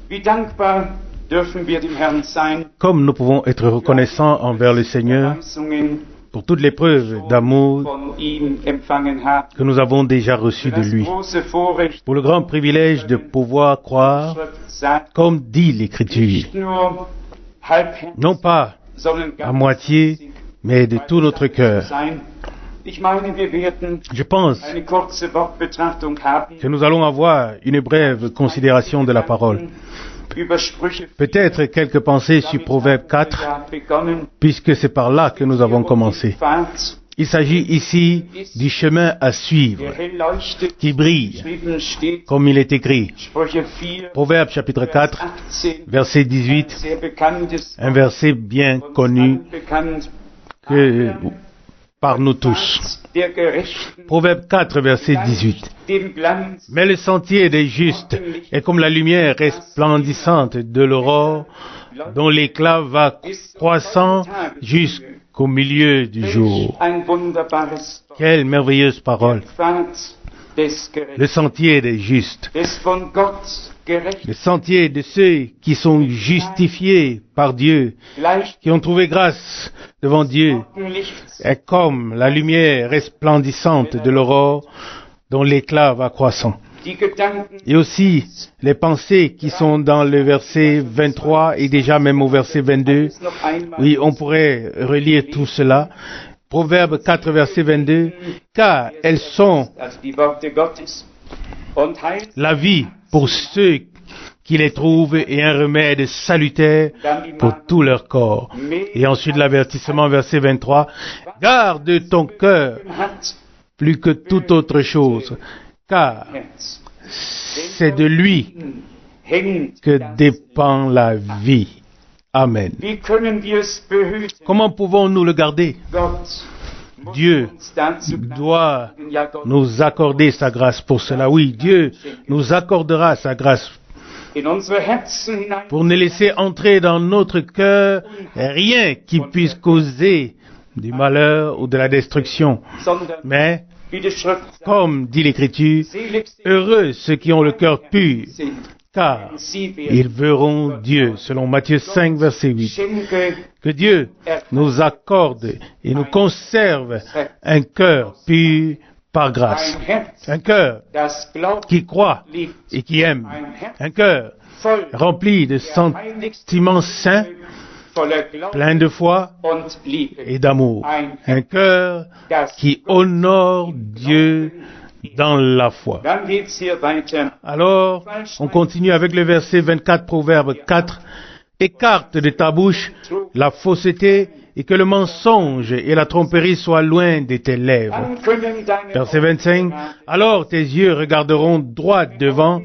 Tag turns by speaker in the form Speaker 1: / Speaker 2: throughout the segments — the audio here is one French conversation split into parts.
Speaker 1: Wie dankbar dürfen wir dem Herrn sein,
Speaker 2: Comme nous pouvons être reconnaissants envers le Seigneur
Speaker 1: Weisungen
Speaker 2: pour toutes les preuves d'amour
Speaker 1: von ihm empfangen haben.
Speaker 2: que nous avons déjà reçues de
Speaker 1: Das
Speaker 2: lui,
Speaker 1: große Vorrecht,
Speaker 2: pour le grand privilège de pouvoir croire,
Speaker 1: Schrift sagt,
Speaker 2: comme dit l'Écriture,
Speaker 1: nicht nur halbherzig,
Speaker 2: non pas
Speaker 1: sondern
Speaker 2: à
Speaker 1: ganz
Speaker 2: moitié, mais de tout notre cœur.
Speaker 1: sein. Ich meine, wir werden
Speaker 2: Je pense
Speaker 1: eine kurze Wortbetrachtung haben
Speaker 2: que nous allons avoir une brève considération de la parole.
Speaker 1: über Sprüche.
Speaker 2: Peut-être quelques pensées sur Proverbe 4,
Speaker 1: Ja begonnen,
Speaker 2: puisque c'est par là que nous avons commencé.
Speaker 1: Pfad,
Speaker 2: Il s'agit ici du chemin à suivre,
Speaker 1: der hell leuchtet,
Speaker 2: qui brille,
Speaker 1: geschrieben steht,
Speaker 2: comme il est écrit.
Speaker 1: Sprüche 4,
Speaker 2: Proverbe chapitre 4,
Speaker 1: 18,
Speaker 2: verset 18,
Speaker 1: sehr bekanntes,
Speaker 2: un verset bien
Speaker 1: uns
Speaker 2: connu
Speaker 1: allen bekannt,
Speaker 2: que, par nous tous.
Speaker 1: der Gerechten,
Speaker 2: Proverbe 4, verset 18.
Speaker 1: dem Glanz
Speaker 2: Mais le sentier des justes est comme la lumière resplendissante de l'aurore, dont l'éclat va croissant jusqu'au milieu du jour.
Speaker 1: ein wunderbares
Speaker 2: Quelle merveilleuse parole.
Speaker 1: Pfad des Gerechten,
Speaker 2: Le sentier des justes.
Speaker 1: des von Gott gerecht,
Speaker 2: Le sentier de ceux qui sont justifiés par Dieu,
Speaker 1: leicht
Speaker 2: qui ont trouvé grâce devant Dieu,
Speaker 1: Lichts,
Speaker 2: est comme la lumière resplendissante de l'aurore dont l'éclat va croissant.
Speaker 1: die Gedanken
Speaker 2: Et aussi les pensées qui sont dans le verset 23 et déjà même au verset 22.
Speaker 1: noch einmal
Speaker 2: Oui, on pourrait relire tout cela. Proverbe 4, verset 22. Car elles sont
Speaker 1: als die Worte Gottes und heil
Speaker 2: la vie pour ceux qui les trouvent et un remède salutaire pour tout leur corps. Et ensuite l'avertissement, verset 23. Garde ton cœur
Speaker 1: hat
Speaker 2: plus que toute autre chose, car
Speaker 1: Herz.
Speaker 2: c'est de lui
Speaker 1: Hängt
Speaker 2: que dépend la vie. Amen.
Speaker 1: Wie können wir es behüten?
Speaker 2: Comment pouvons-nous le garder?
Speaker 1: Gott
Speaker 2: Dieu
Speaker 1: uns dazu
Speaker 2: doit
Speaker 1: ja Gott
Speaker 2: nous accorder sa grâce pour cela. Oui, Dieu nous accordera sa grâce
Speaker 1: in unsere Herzen hinein,
Speaker 2: pour ne laisser entrer dans notre cœur rien qui puisse causer du malheur ou de la destruction.
Speaker 1: sondern
Speaker 2: Mais,
Speaker 1: wie die Schrift sagt,
Speaker 2: comme dit l'Écriture,
Speaker 1: selig sind,
Speaker 2: heureux ceux qui ont le cœur pur,
Speaker 1: sind,
Speaker 2: car
Speaker 1: sie werden
Speaker 2: ils verront Dieu, selon Matthieu 5, verset 8.
Speaker 1: Schenke
Speaker 2: Que Dieu nous accorde et nous conserve un cœur pur par grâce.
Speaker 1: ein Herz,
Speaker 2: Un cœur
Speaker 1: das glaubt,
Speaker 2: qui croit
Speaker 1: liebt,
Speaker 2: et qui aime.
Speaker 1: ein Herz
Speaker 2: Un cœur
Speaker 1: voll
Speaker 2: rempli de sentiments saints,
Speaker 1: voller Glauben
Speaker 2: plein de foi
Speaker 1: und Liebe.
Speaker 2: et d'amour. Un cœur
Speaker 1: Das
Speaker 2: qui honore Dieu dans la foi.
Speaker 1: Dann geht's hier weiter.
Speaker 2: Alors, on continue avec le verset 24, Proverbe 4. Écarte de ta bouche la fausseté et que le mensonge et la tromperie soient loin de tes lèvres.
Speaker 1: Dann können deine
Speaker 2: Verset 25. Alors tes yeux regarderont droit devant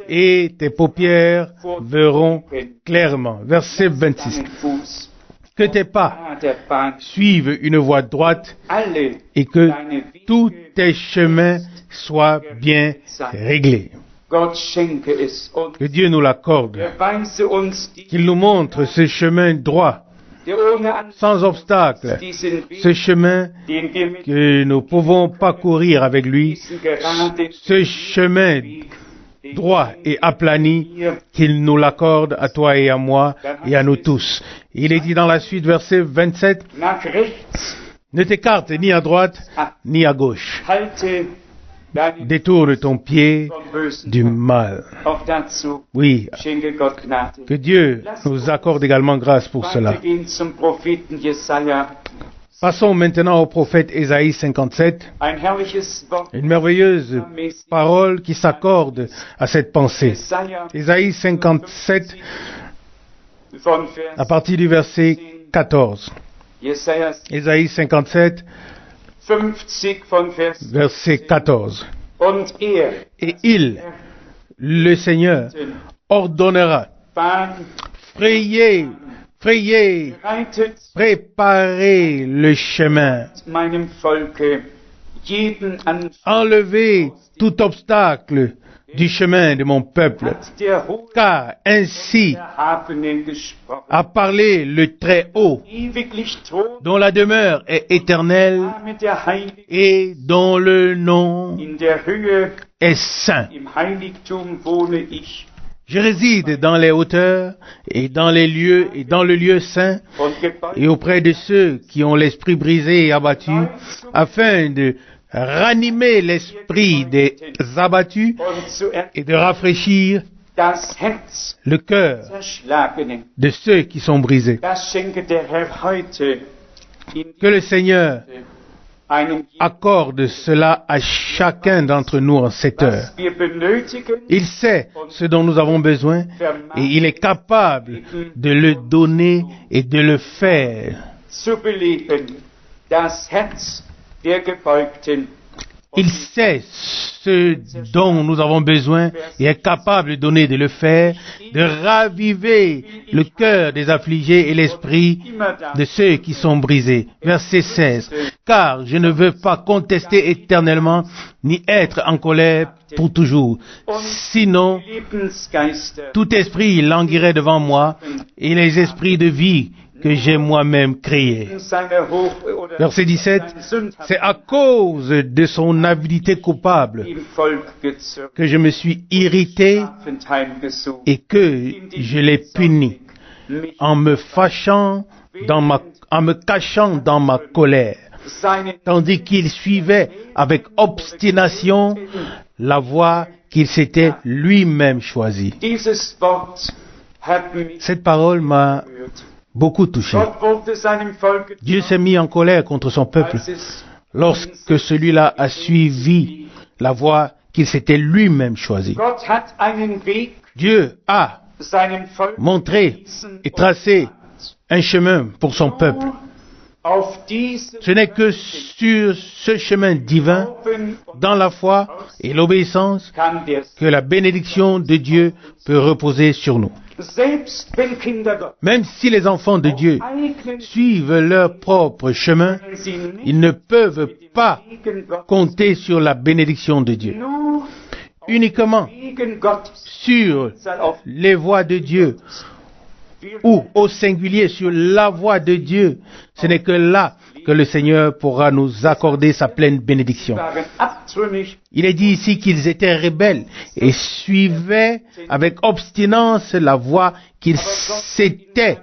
Speaker 2: et tes paupières verront clairement. Verset 26.
Speaker 1: Fuß
Speaker 2: Que tes pas
Speaker 1: der Bahn
Speaker 2: suivent une voie droite
Speaker 1: alle
Speaker 2: et que
Speaker 1: deine
Speaker 2: tous
Speaker 1: Wege
Speaker 2: tes chemins soient bien réglés.
Speaker 1: Gott schenke es uns.
Speaker 2: Que Dieu nous l'accorde,
Speaker 1: Weise uns die,
Speaker 2: qu'il nous montre ce chemin droit,
Speaker 1: der ohne Anstand
Speaker 2: sans obstacle,
Speaker 1: diesen
Speaker 2: ce
Speaker 1: Weg,
Speaker 2: chemin
Speaker 1: den wir mit
Speaker 2: que nous pouvons parcourir avec lui,
Speaker 1: diesem gerade
Speaker 2: ce chemin droit et aplani, qu'il nous l'accorde à toi et à moi et à nous tous. Il est dit dans la suite, verset 27,
Speaker 1: nach rechts
Speaker 2: ne t'écarte ni à droite ni à gauche.
Speaker 1: halte deinen
Speaker 2: Détourne ton pied
Speaker 1: vom Bösen.
Speaker 2: du mal.
Speaker 1: Auch dazu
Speaker 2: Oui,
Speaker 1: schenke Gott Gnade.
Speaker 2: que Dieu nous accorde également grâce pour cela.
Speaker 1: Weitergehen zum Propheten Jesaja.
Speaker 2: Passons maintenant au prophète Ésaïe 57,
Speaker 1: Ein herrliches Wort.
Speaker 2: une merveilleuse parole qui s'accorde à cette pensée.
Speaker 1: Jesaja
Speaker 2: Ésaïe 57,
Speaker 1: von
Speaker 2: à
Speaker 1: Vers
Speaker 2: partir du verset 14.
Speaker 1: Jesaja
Speaker 2: Ésaïe 57,
Speaker 1: 50 von Vers
Speaker 2: verset 14.
Speaker 1: und
Speaker 2: Et il, le Seigneur, ordonnera,
Speaker 1: bahn
Speaker 2: frayez,
Speaker 1: reitet
Speaker 2: préparez le chemin,
Speaker 1: meinem Volke jeden Anfang
Speaker 2: enlevez tout obstacle du chemin de mon peuple,
Speaker 1: hat der Hohe
Speaker 2: car ainsi
Speaker 1: Erhabene gesprochen.
Speaker 2: a parlé le Très-Haut,
Speaker 1: Ewiglich Thron
Speaker 2: dont la demeure est éternelle
Speaker 1: mit der Heiligen
Speaker 2: et dont le nom
Speaker 1: in der Höhe,
Speaker 2: est saint.
Speaker 1: im Heiligtum wohne ich.
Speaker 2: Je réside dans les hauteurs et dans les lieux et dans le lieu saint et auprès de ceux qui ont l'esprit brisé et abattu, afin de ranimer l'esprit des abattus et de rafraîchir
Speaker 1: das Herz
Speaker 2: le cœur
Speaker 1: zerschlagenen.
Speaker 2: de ceux qui sont brisés.
Speaker 1: Das schenke der Herr heute in
Speaker 2: Que le Seigneur
Speaker 1: einem
Speaker 2: accorde cela à chacun d'entre nous en cette heure.
Speaker 1: was wir benötigen,
Speaker 2: Il sait ce dont nous avons besoin et il est capable de le donner et de le faire.
Speaker 1: zu beleben, das Herz der Gebeugten.
Speaker 2: Il sait ce dont nous avons besoin et est capable de donner, de le faire, de raviver le cœur des affligés et l'esprit de ceux qui sont brisés. Verset 16. Car je ne veux pas contester éternellement, ni être en colère pour toujours. Sinon,
Speaker 1: Lebensgeister
Speaker 2: tout esprit languirait devant moi et les esprits de vie que j'ai moi-même créés.
Speaker 1: seiner Hoch- oder
Speaker 2: Verset 17.
Speaker 1: seine Sünden
Speaker 2: C'est à cause de son avidité coupable
Speaker 1: im Volk gezürnt,
Speaker 2: que je me suis irrité
Speaker 1: heimgesucht,
Speaker 2: et que je l'ai puni
Speaker 1: mich
Speaker 2: en me fâchant en me cachant dans ma colère,
Speaker 1: seinen
Speaker 2: tandis qu'il suivait avec obstination la voie qu'il s'était lui-même choisie.
Speaker 1: Dieses Wort hat mich
Speaker 2: Cette parole m'a
Speaker 1: berührt.
Speaker 2: beaucoup touché.
Speaker 1: Gott wurde seinem Volk
Speaker 2: Dieu s'est mis en colère contre son peuple
Speaker 1: als es
Speaker 2: lorsque celui-là a suivi la voie qu'il s'était lui-même choisie.
Speaker 1: Gott hat einen Weg
Speaker 2: Dieu a
Speaker 1: seinem Volk
Speaker 2: montré et tracé un chemin pour son peuple.
Speaker 1: auf diese
Speaker 2: Ce n'est que sur ce chemin divin,
Speaker 1: Glauben und
Speaker 2: dans la foi et l'obéissance,
Speaker 1: kann der
Speaker 2: que la bénédiction de Dieu peut reposer sur nous.
Speaker 1: selbst wenn Kinder Gott
Speaker 2: Même si les enfants de Dieu
Speaker 1: eignen
Speaker 2: suivent leur propre chemin,
Speaker 1: sie nicht
Speaker 2: ils ne peuvent pas
Speaker 1: gegen Gott,
Speaker 2: compter sur la bénédiction de Dieu.
Speaker 1: nur
Speaker 2: Uniquement
Speaker 1: gegen Gott
Speaker 2: sur
Speaker 1: sei auf
Speaker 2: les voies de Dieu ou au singulier sur la voie de Dieu, ce n'est que là que le Seigneur pourra nous accorder sa pleine bénédiction.
Speaker 1: waren abtrünnig,
Speaker 2: Il est dit ici qu'ils étaient rebelles et suivaient avec obstinance la voie qu'il s'était,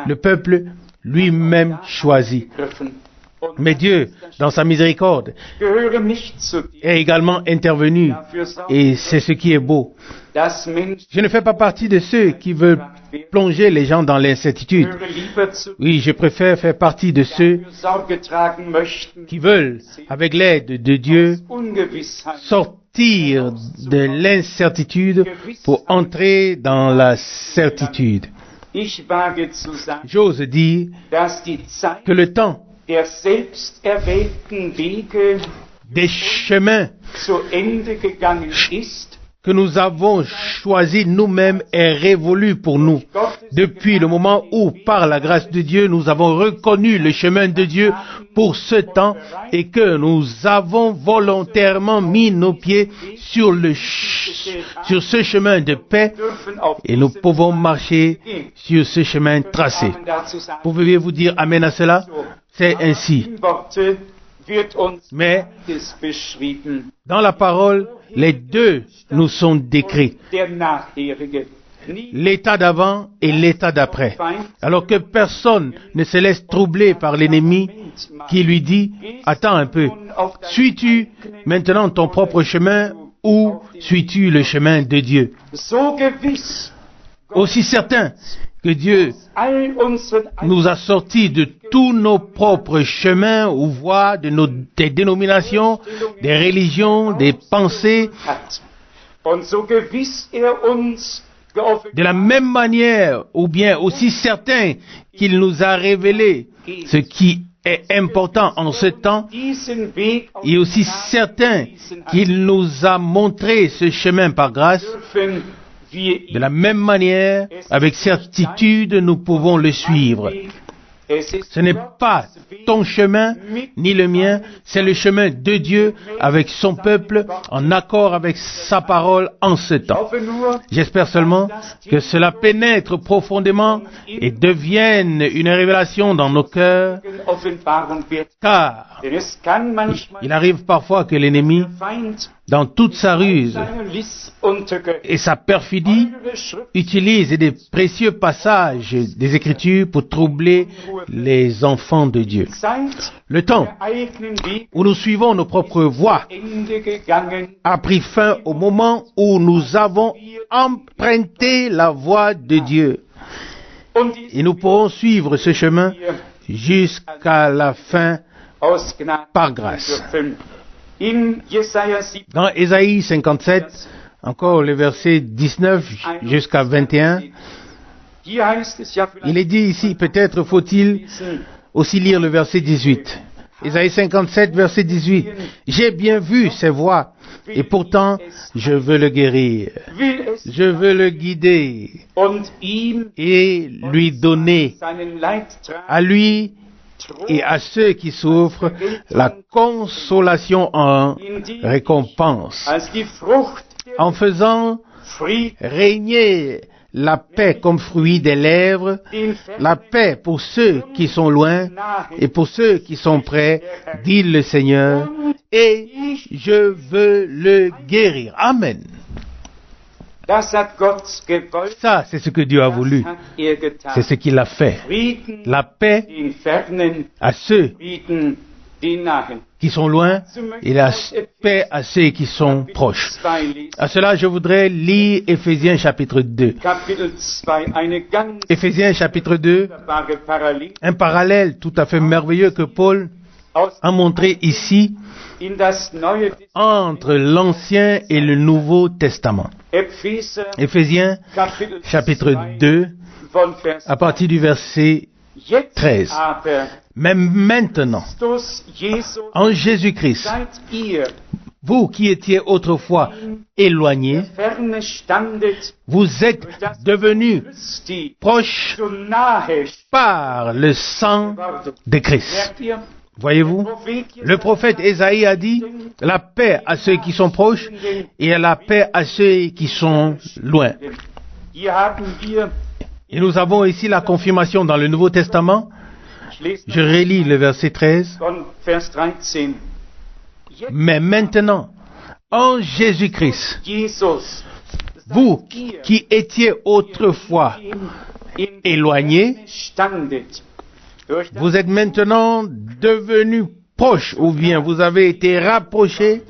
Speaker 2: le peuple lui-même choisi.
Speaker 1: gegriffen und
Speaker 2: Mais Dieu, dans sa miséricorde,
Speaker 1: gehören nicht zu dir.
Speaker 2: est également intervenu
Speaker 1: Dafür sorgt,
Speaker 2: et c'est ce qui est beau.
Speaker 1: dass Menschen
Speaker 2: Je ne fais pas partie de ceux qui veulent plonger les gens dans l'incertitude.
Speaker 1: höre lieber zu
Speaker 2: Oui, je préfère faire partie de ceux
Speaker 1: für Sorge tragen möchten,
Speaker 2: qui veulent, avec l'aide de Dieu,
Speaker 1: Ungewissheit
Speaker 2: sortir de l'incertitude pour entrer dans la certitude.
Speaker 1: Ich wage zu sagen,
Speaker 2: J'ose dire
Speaker 1: dass die Zeit
Speaker 2: que le temps
Speaker 1: der selbst erwählten Wege
Speaker 2: des chemins
Speaker 1: zu Ende gegangen ist.
Speaker 2: que nous avons choisis nous-mêmes est révolu pour nous. Depuis le moment où, par la grâce de Dieu, nous avons reconnu le chemin de Dieu pour ce temps et que nous avons volontairement mis nos pieds sur sur ce chemin de paix
Speaker 1: Dürfen auf
Speaker 2: et nous pouvons marcher sur ce chemin tracé.
Speaker 1: Amen dazu sagen.
Speaker 2: Pouvez-vous dire Amen à cela? C'est ainsi.
Speaker 1: In Worte wird uns
Speaker 2: Mais
Speaker 1: beides beschrieben.
Speaker 2: dans la parole, les deux nous sont décrits.
Speaker 1: Der nachherige. Nie
Speaker 2: L'état d'avant et l'état d'après. Alors que personne ne se laisse troubler par l'ennemi qui lui dit, attends un peu, suis-tu maintenant ton propre chemin ou suis-tu le chemin de Dieu?
Speaker 1: so gewiss
Speaker 2: Aussi certain que Dieu
Speaker 1: all unseren
Speaker 2: nous a sortis de tous nos propres chemins ou voies, des dénominations, des religions, des pensées,
Speaker 1: hat. Und so gewiss uns geoffenbart
Speaker 2: de la même manière ou bien aussi certain qu'il nous a révélé ce qui est important en ce temps,
Speaker 1: diesen Weg auf
Speaker 2: et aussi certain qu'il nous a montré ce chemin par grâce,
Speaker 1: dürfen wir
Speaker 2: de la même manière, avec certitude, nous pouvons le suivre.
Speaker 1: Es ist
Speaker 2: Ce n'est pas ton chemin, ni le mien, c'est le chemin de Dieu avec son peuple, en accord avec sa parole en ce temps.
Speaker 1: hoffe nur,
Speaker 2: J'espère seulement que cela pénètre profondément et devienne une révélation dans nos cœurs,
Speaker 1: Offenbarung wird.
Speaker 2: car
Speaker 1: Denn es kann manchmal
Speaker 2: il arrive parfois que l'ennemi
Speaker 1: der Feind
Speaker 2: dans toute sa ruse et sa perfidie, utilise des précieux passages des Écritures pour troubler les enfants de Dieu. Le temps où nous suivons nos propres voies a pris fin au moment où nous avons emprunté la voie de Dieu. Et nous pourrons suivre ce chemin jusqu'à la fin par grâce. Dans Ésaïe 57, encore le verset 19 jusqu'à 21, il est dit ici, peut-être faut-il aussi lire le verset 18. Ésaïe 57, verset 18. J'ai bien vu ses voies, et pourtant je veux le guérir. Je veux le guider et lui donner à lui et à ceux qui souffrent la consolation en récompense, en faisant régner la paix comme fruit des lèvres, la paix pour ceux qui sont loin et pour ceux qui sont près, dit le Seigneur, et je veux le guérir. Amen. Ça, c'est ce que Dieu a voulu. C'est ce qu'il a fait. La paix à ceux qui sont loin et la paix à ceux qui sont proches. À cela, je voudrais lire Éphésiens chapitre 2. Éphésiens chapitre 2, un parallèle tout à fait merveilleux que Paul a montré ici entre l'Ancien et le Nouveau Testament. Éphésiens chapitre 2, à partir du verset 13. Mais maintenant, en Jésus-Christ, vous qui étiez autrefois éloignés, vous êtes devenus proches par le sang de Christ. Voyez-vous, le prophète Ésaïe a dit la paix à ceux qui sont proches et la paix à ceux qui sont loin. Et nous avons ici la confirmation dans le Nouveau Testament. Je relis le verset 13. Mais maintenant, en Jésus-Christ, vous qui étiez autrefois éloignés, vous êtes maintenant devenus proches, ou bien vous avez été rapprochés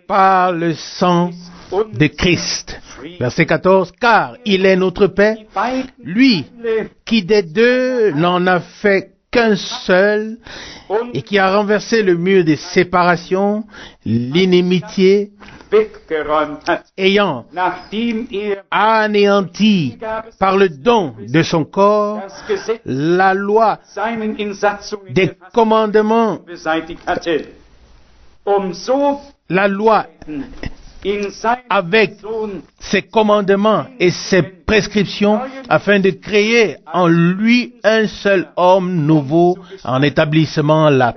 Speaker 2: par le sang de Christ. Verset 14, car il est notre paix, lui qui des deux n'en a fait qu'un seul et qui a renversé le mur des séparations, l'inimitié, ayant anéanti par le don de son corps la loi des commandements, la loi avec ses commandements et ses prescriptions afin de créer en lui un seul homme nouveau en établissant la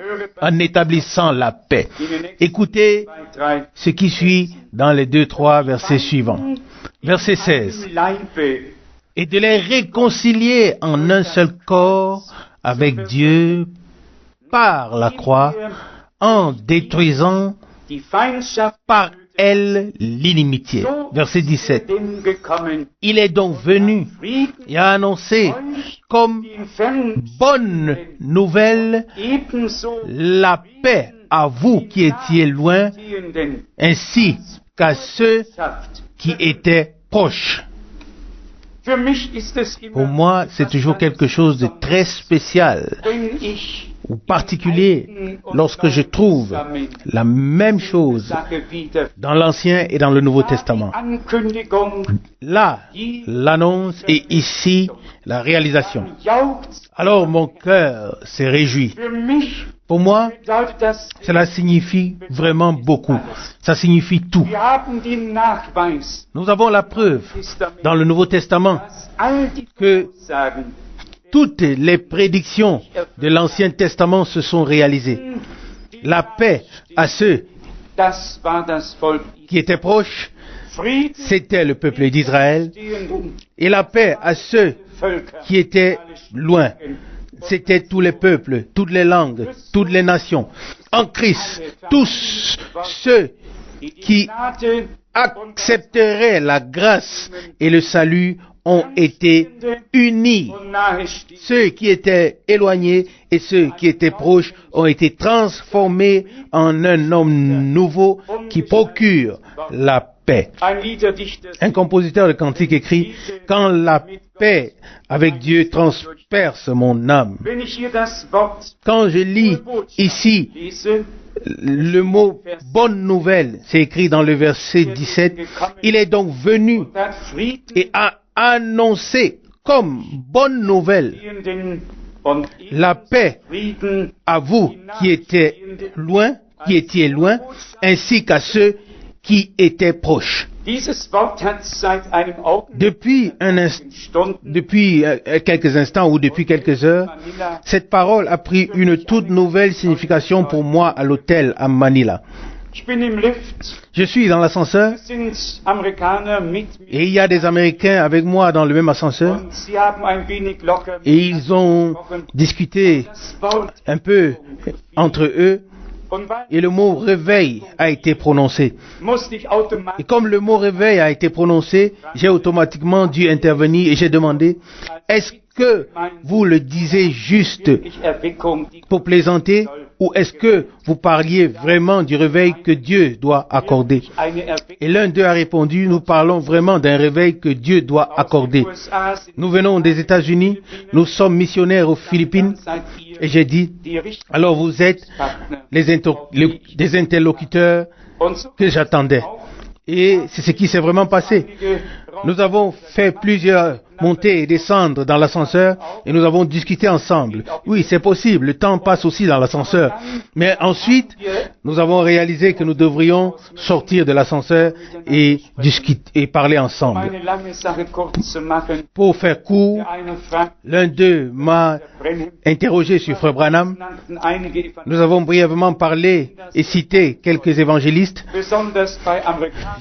Speaker 2: paix. Écoutez ce qui suit dans les 2-3 versets suivants. Verset 16. Et de les réconcilier en un seul corps avec Dieu par la croix en détruisant par elle l'inimitié. Verset 17. Il est donc venu et a annoncé comme bonne nouvelle la paix à vous qui étiez loin, ainsi qu'à ceux qui étaient proches. Pour moi, c'est toujours quelque chose de très spécial ou particulier lorsque je trouve la même chose dans l'Ancien et dans le Nouveau Testament. Là, l'annonce et ici, la réalisation. Alors mon cœur s'est réjoui. Pour moi, cela signifie vraiment beaucoup. Ça signifie tout. Nous avons la preuve dans le Nouveau Testament que toutes les prédictions de l'Ancien Testament se sont réalisées. La paix à ceux qui étaient proches, c'était le peuple d'Israël. Et la paix à ceux qui étaient loin, c'était tous les peuples, toutes les langues, toutes les nations. En Christ, tous ceux qui accepteraient la grâce et le salut ont été unis. Ceux qui étaient éloignés et ceux qui étaient proches ont été transformés en un homme nouveau qui procure la paix. Un compositeur de cantique écrit: quand la paix avec Dieu transperce mon âme. Quand je lis ici le mot bonne nouvelle, c'est écrit dans le verset 17, il est donc venu et a annoncé comme bonne nouvelle la paix à vous qui étiez loin, ainsi qu'à ceux qui étaient proches. Depuis quelques instants ou depuis quelques heures, cette parole a pris une toute nouvelle signification pour moi à l'hôtel à Manila. Je suis dans l'ascenseur et il y a des Américains avec moi dans le même ascenseur et ils ont discuté un peu entre eux et le mot réveil a été prononcé. Et comme le mot réveil a été prononcé, j'ai automatiquement dû intervenir et j'ai demandé: est-ce que vous le disiez juste pour plaisanter ou est-ce que vous parliez vraiment du réveil que Dieu doit accorder? Et l'un d'eux a répondu: nous parlons vraiment d'un réveil que Dieu doit accorder. Nous venons des États-Unis, nous sommes missionnaires aux Philippines et j'ai dit: alors vous êtes des interlocuteurs que j'attendais. Et c'est ce qui s'est vraiment passé. Nous avons fait plusieurs montées et descendre dans l'ascenseur et nous avons discuté ensemble. Oui, c'est possible, le temps passe aussi dans l'ascenseur. Mais ensuite, nous avons réalisé que nous devrions sortir de l'ascenseur et discuter et parler ensemble. Pour faire court, l'un d'eux m'a interrogé sur Frère Branham. Nous avons brièvement parlé et cité quelques évangélistes.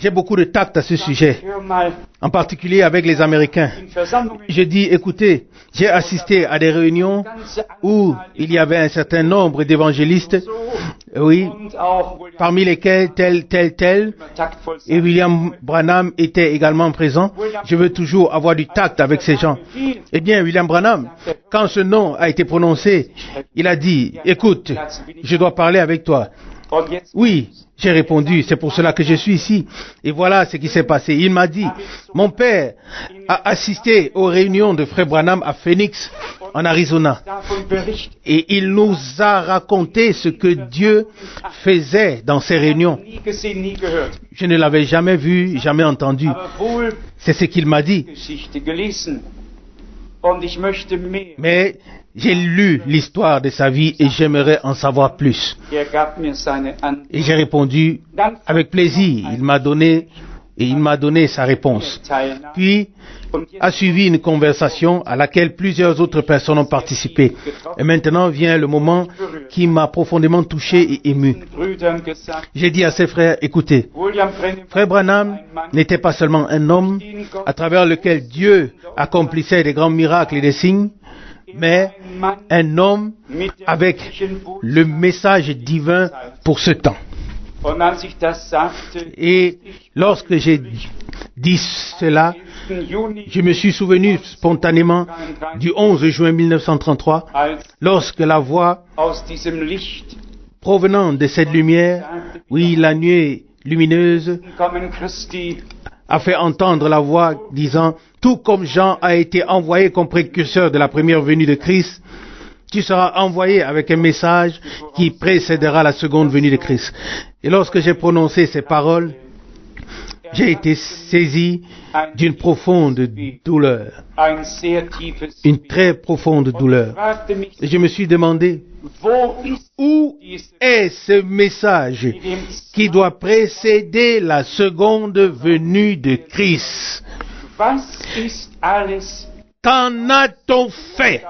Speaker 2: J'ai beaucoup de tact à ce sujet, en particulier avec les Américains. Je dis: écoutez, j'ai assisté à des réunions où il y avait un certain nombre d'évangélistes, oui, parmi lesquels tel, et William Branham était également présent. Je veux toujours avoir du tact avec ces gens. Eh bien, William Branham, quand ce nom a été prononcé, il a dit: écoute, je dois parler avec toi. Oui, j'ai répondu: c'est pour cela que je suis ici. Et voilà ce qui s'est passé. Il m'a dit: mon père a assisté aux réunions de Frère Branham à Phoenix, en Arizona. Et il nous a raconté ce que Dieu faisait dans ces réunions. Je ne l'avais jamais vu, jamais entendu. C'est ce qu'il m'a dit. Mais j'ai lu l'histoire de sa vie et j'aimerais en savoir plus. Et j'ai répondu avec plaisir. Il m'a donné sa réponse. Puis a suivi une conversation à laquelle plusieurs autres personnes ont participé. Et maintenant vient le moment qui m'a profondément touché et ému. J'ai dit à ses frères: écoutez, Frère Branham n'était pas seulement un homme à travers lequel Dieu accomplissait des grands miracles et des signes, mais un homme avec le message divin pour ce temps. Et lorsque j'ai dit cela, je me suis souvenu spontanément du 11 juin 1933, lorsque la voix provenant de cette lumière, oui, la nuée lumineuse, a fait entendre la voix disant: tout comme Jean a été envoyé comme précurseur de la première venue de Christ, tu seras envoyé avec un message qui précédera la seconde venue de Christ. Et lorsque j'ai prononcé ces paroles, j'ai été saisi d'une profonde douleur, une très profonde douleur. Et je me suis demandé: où est ce message qui doit précéder la seconde venue de Christ? Qu'en a-t-on fait?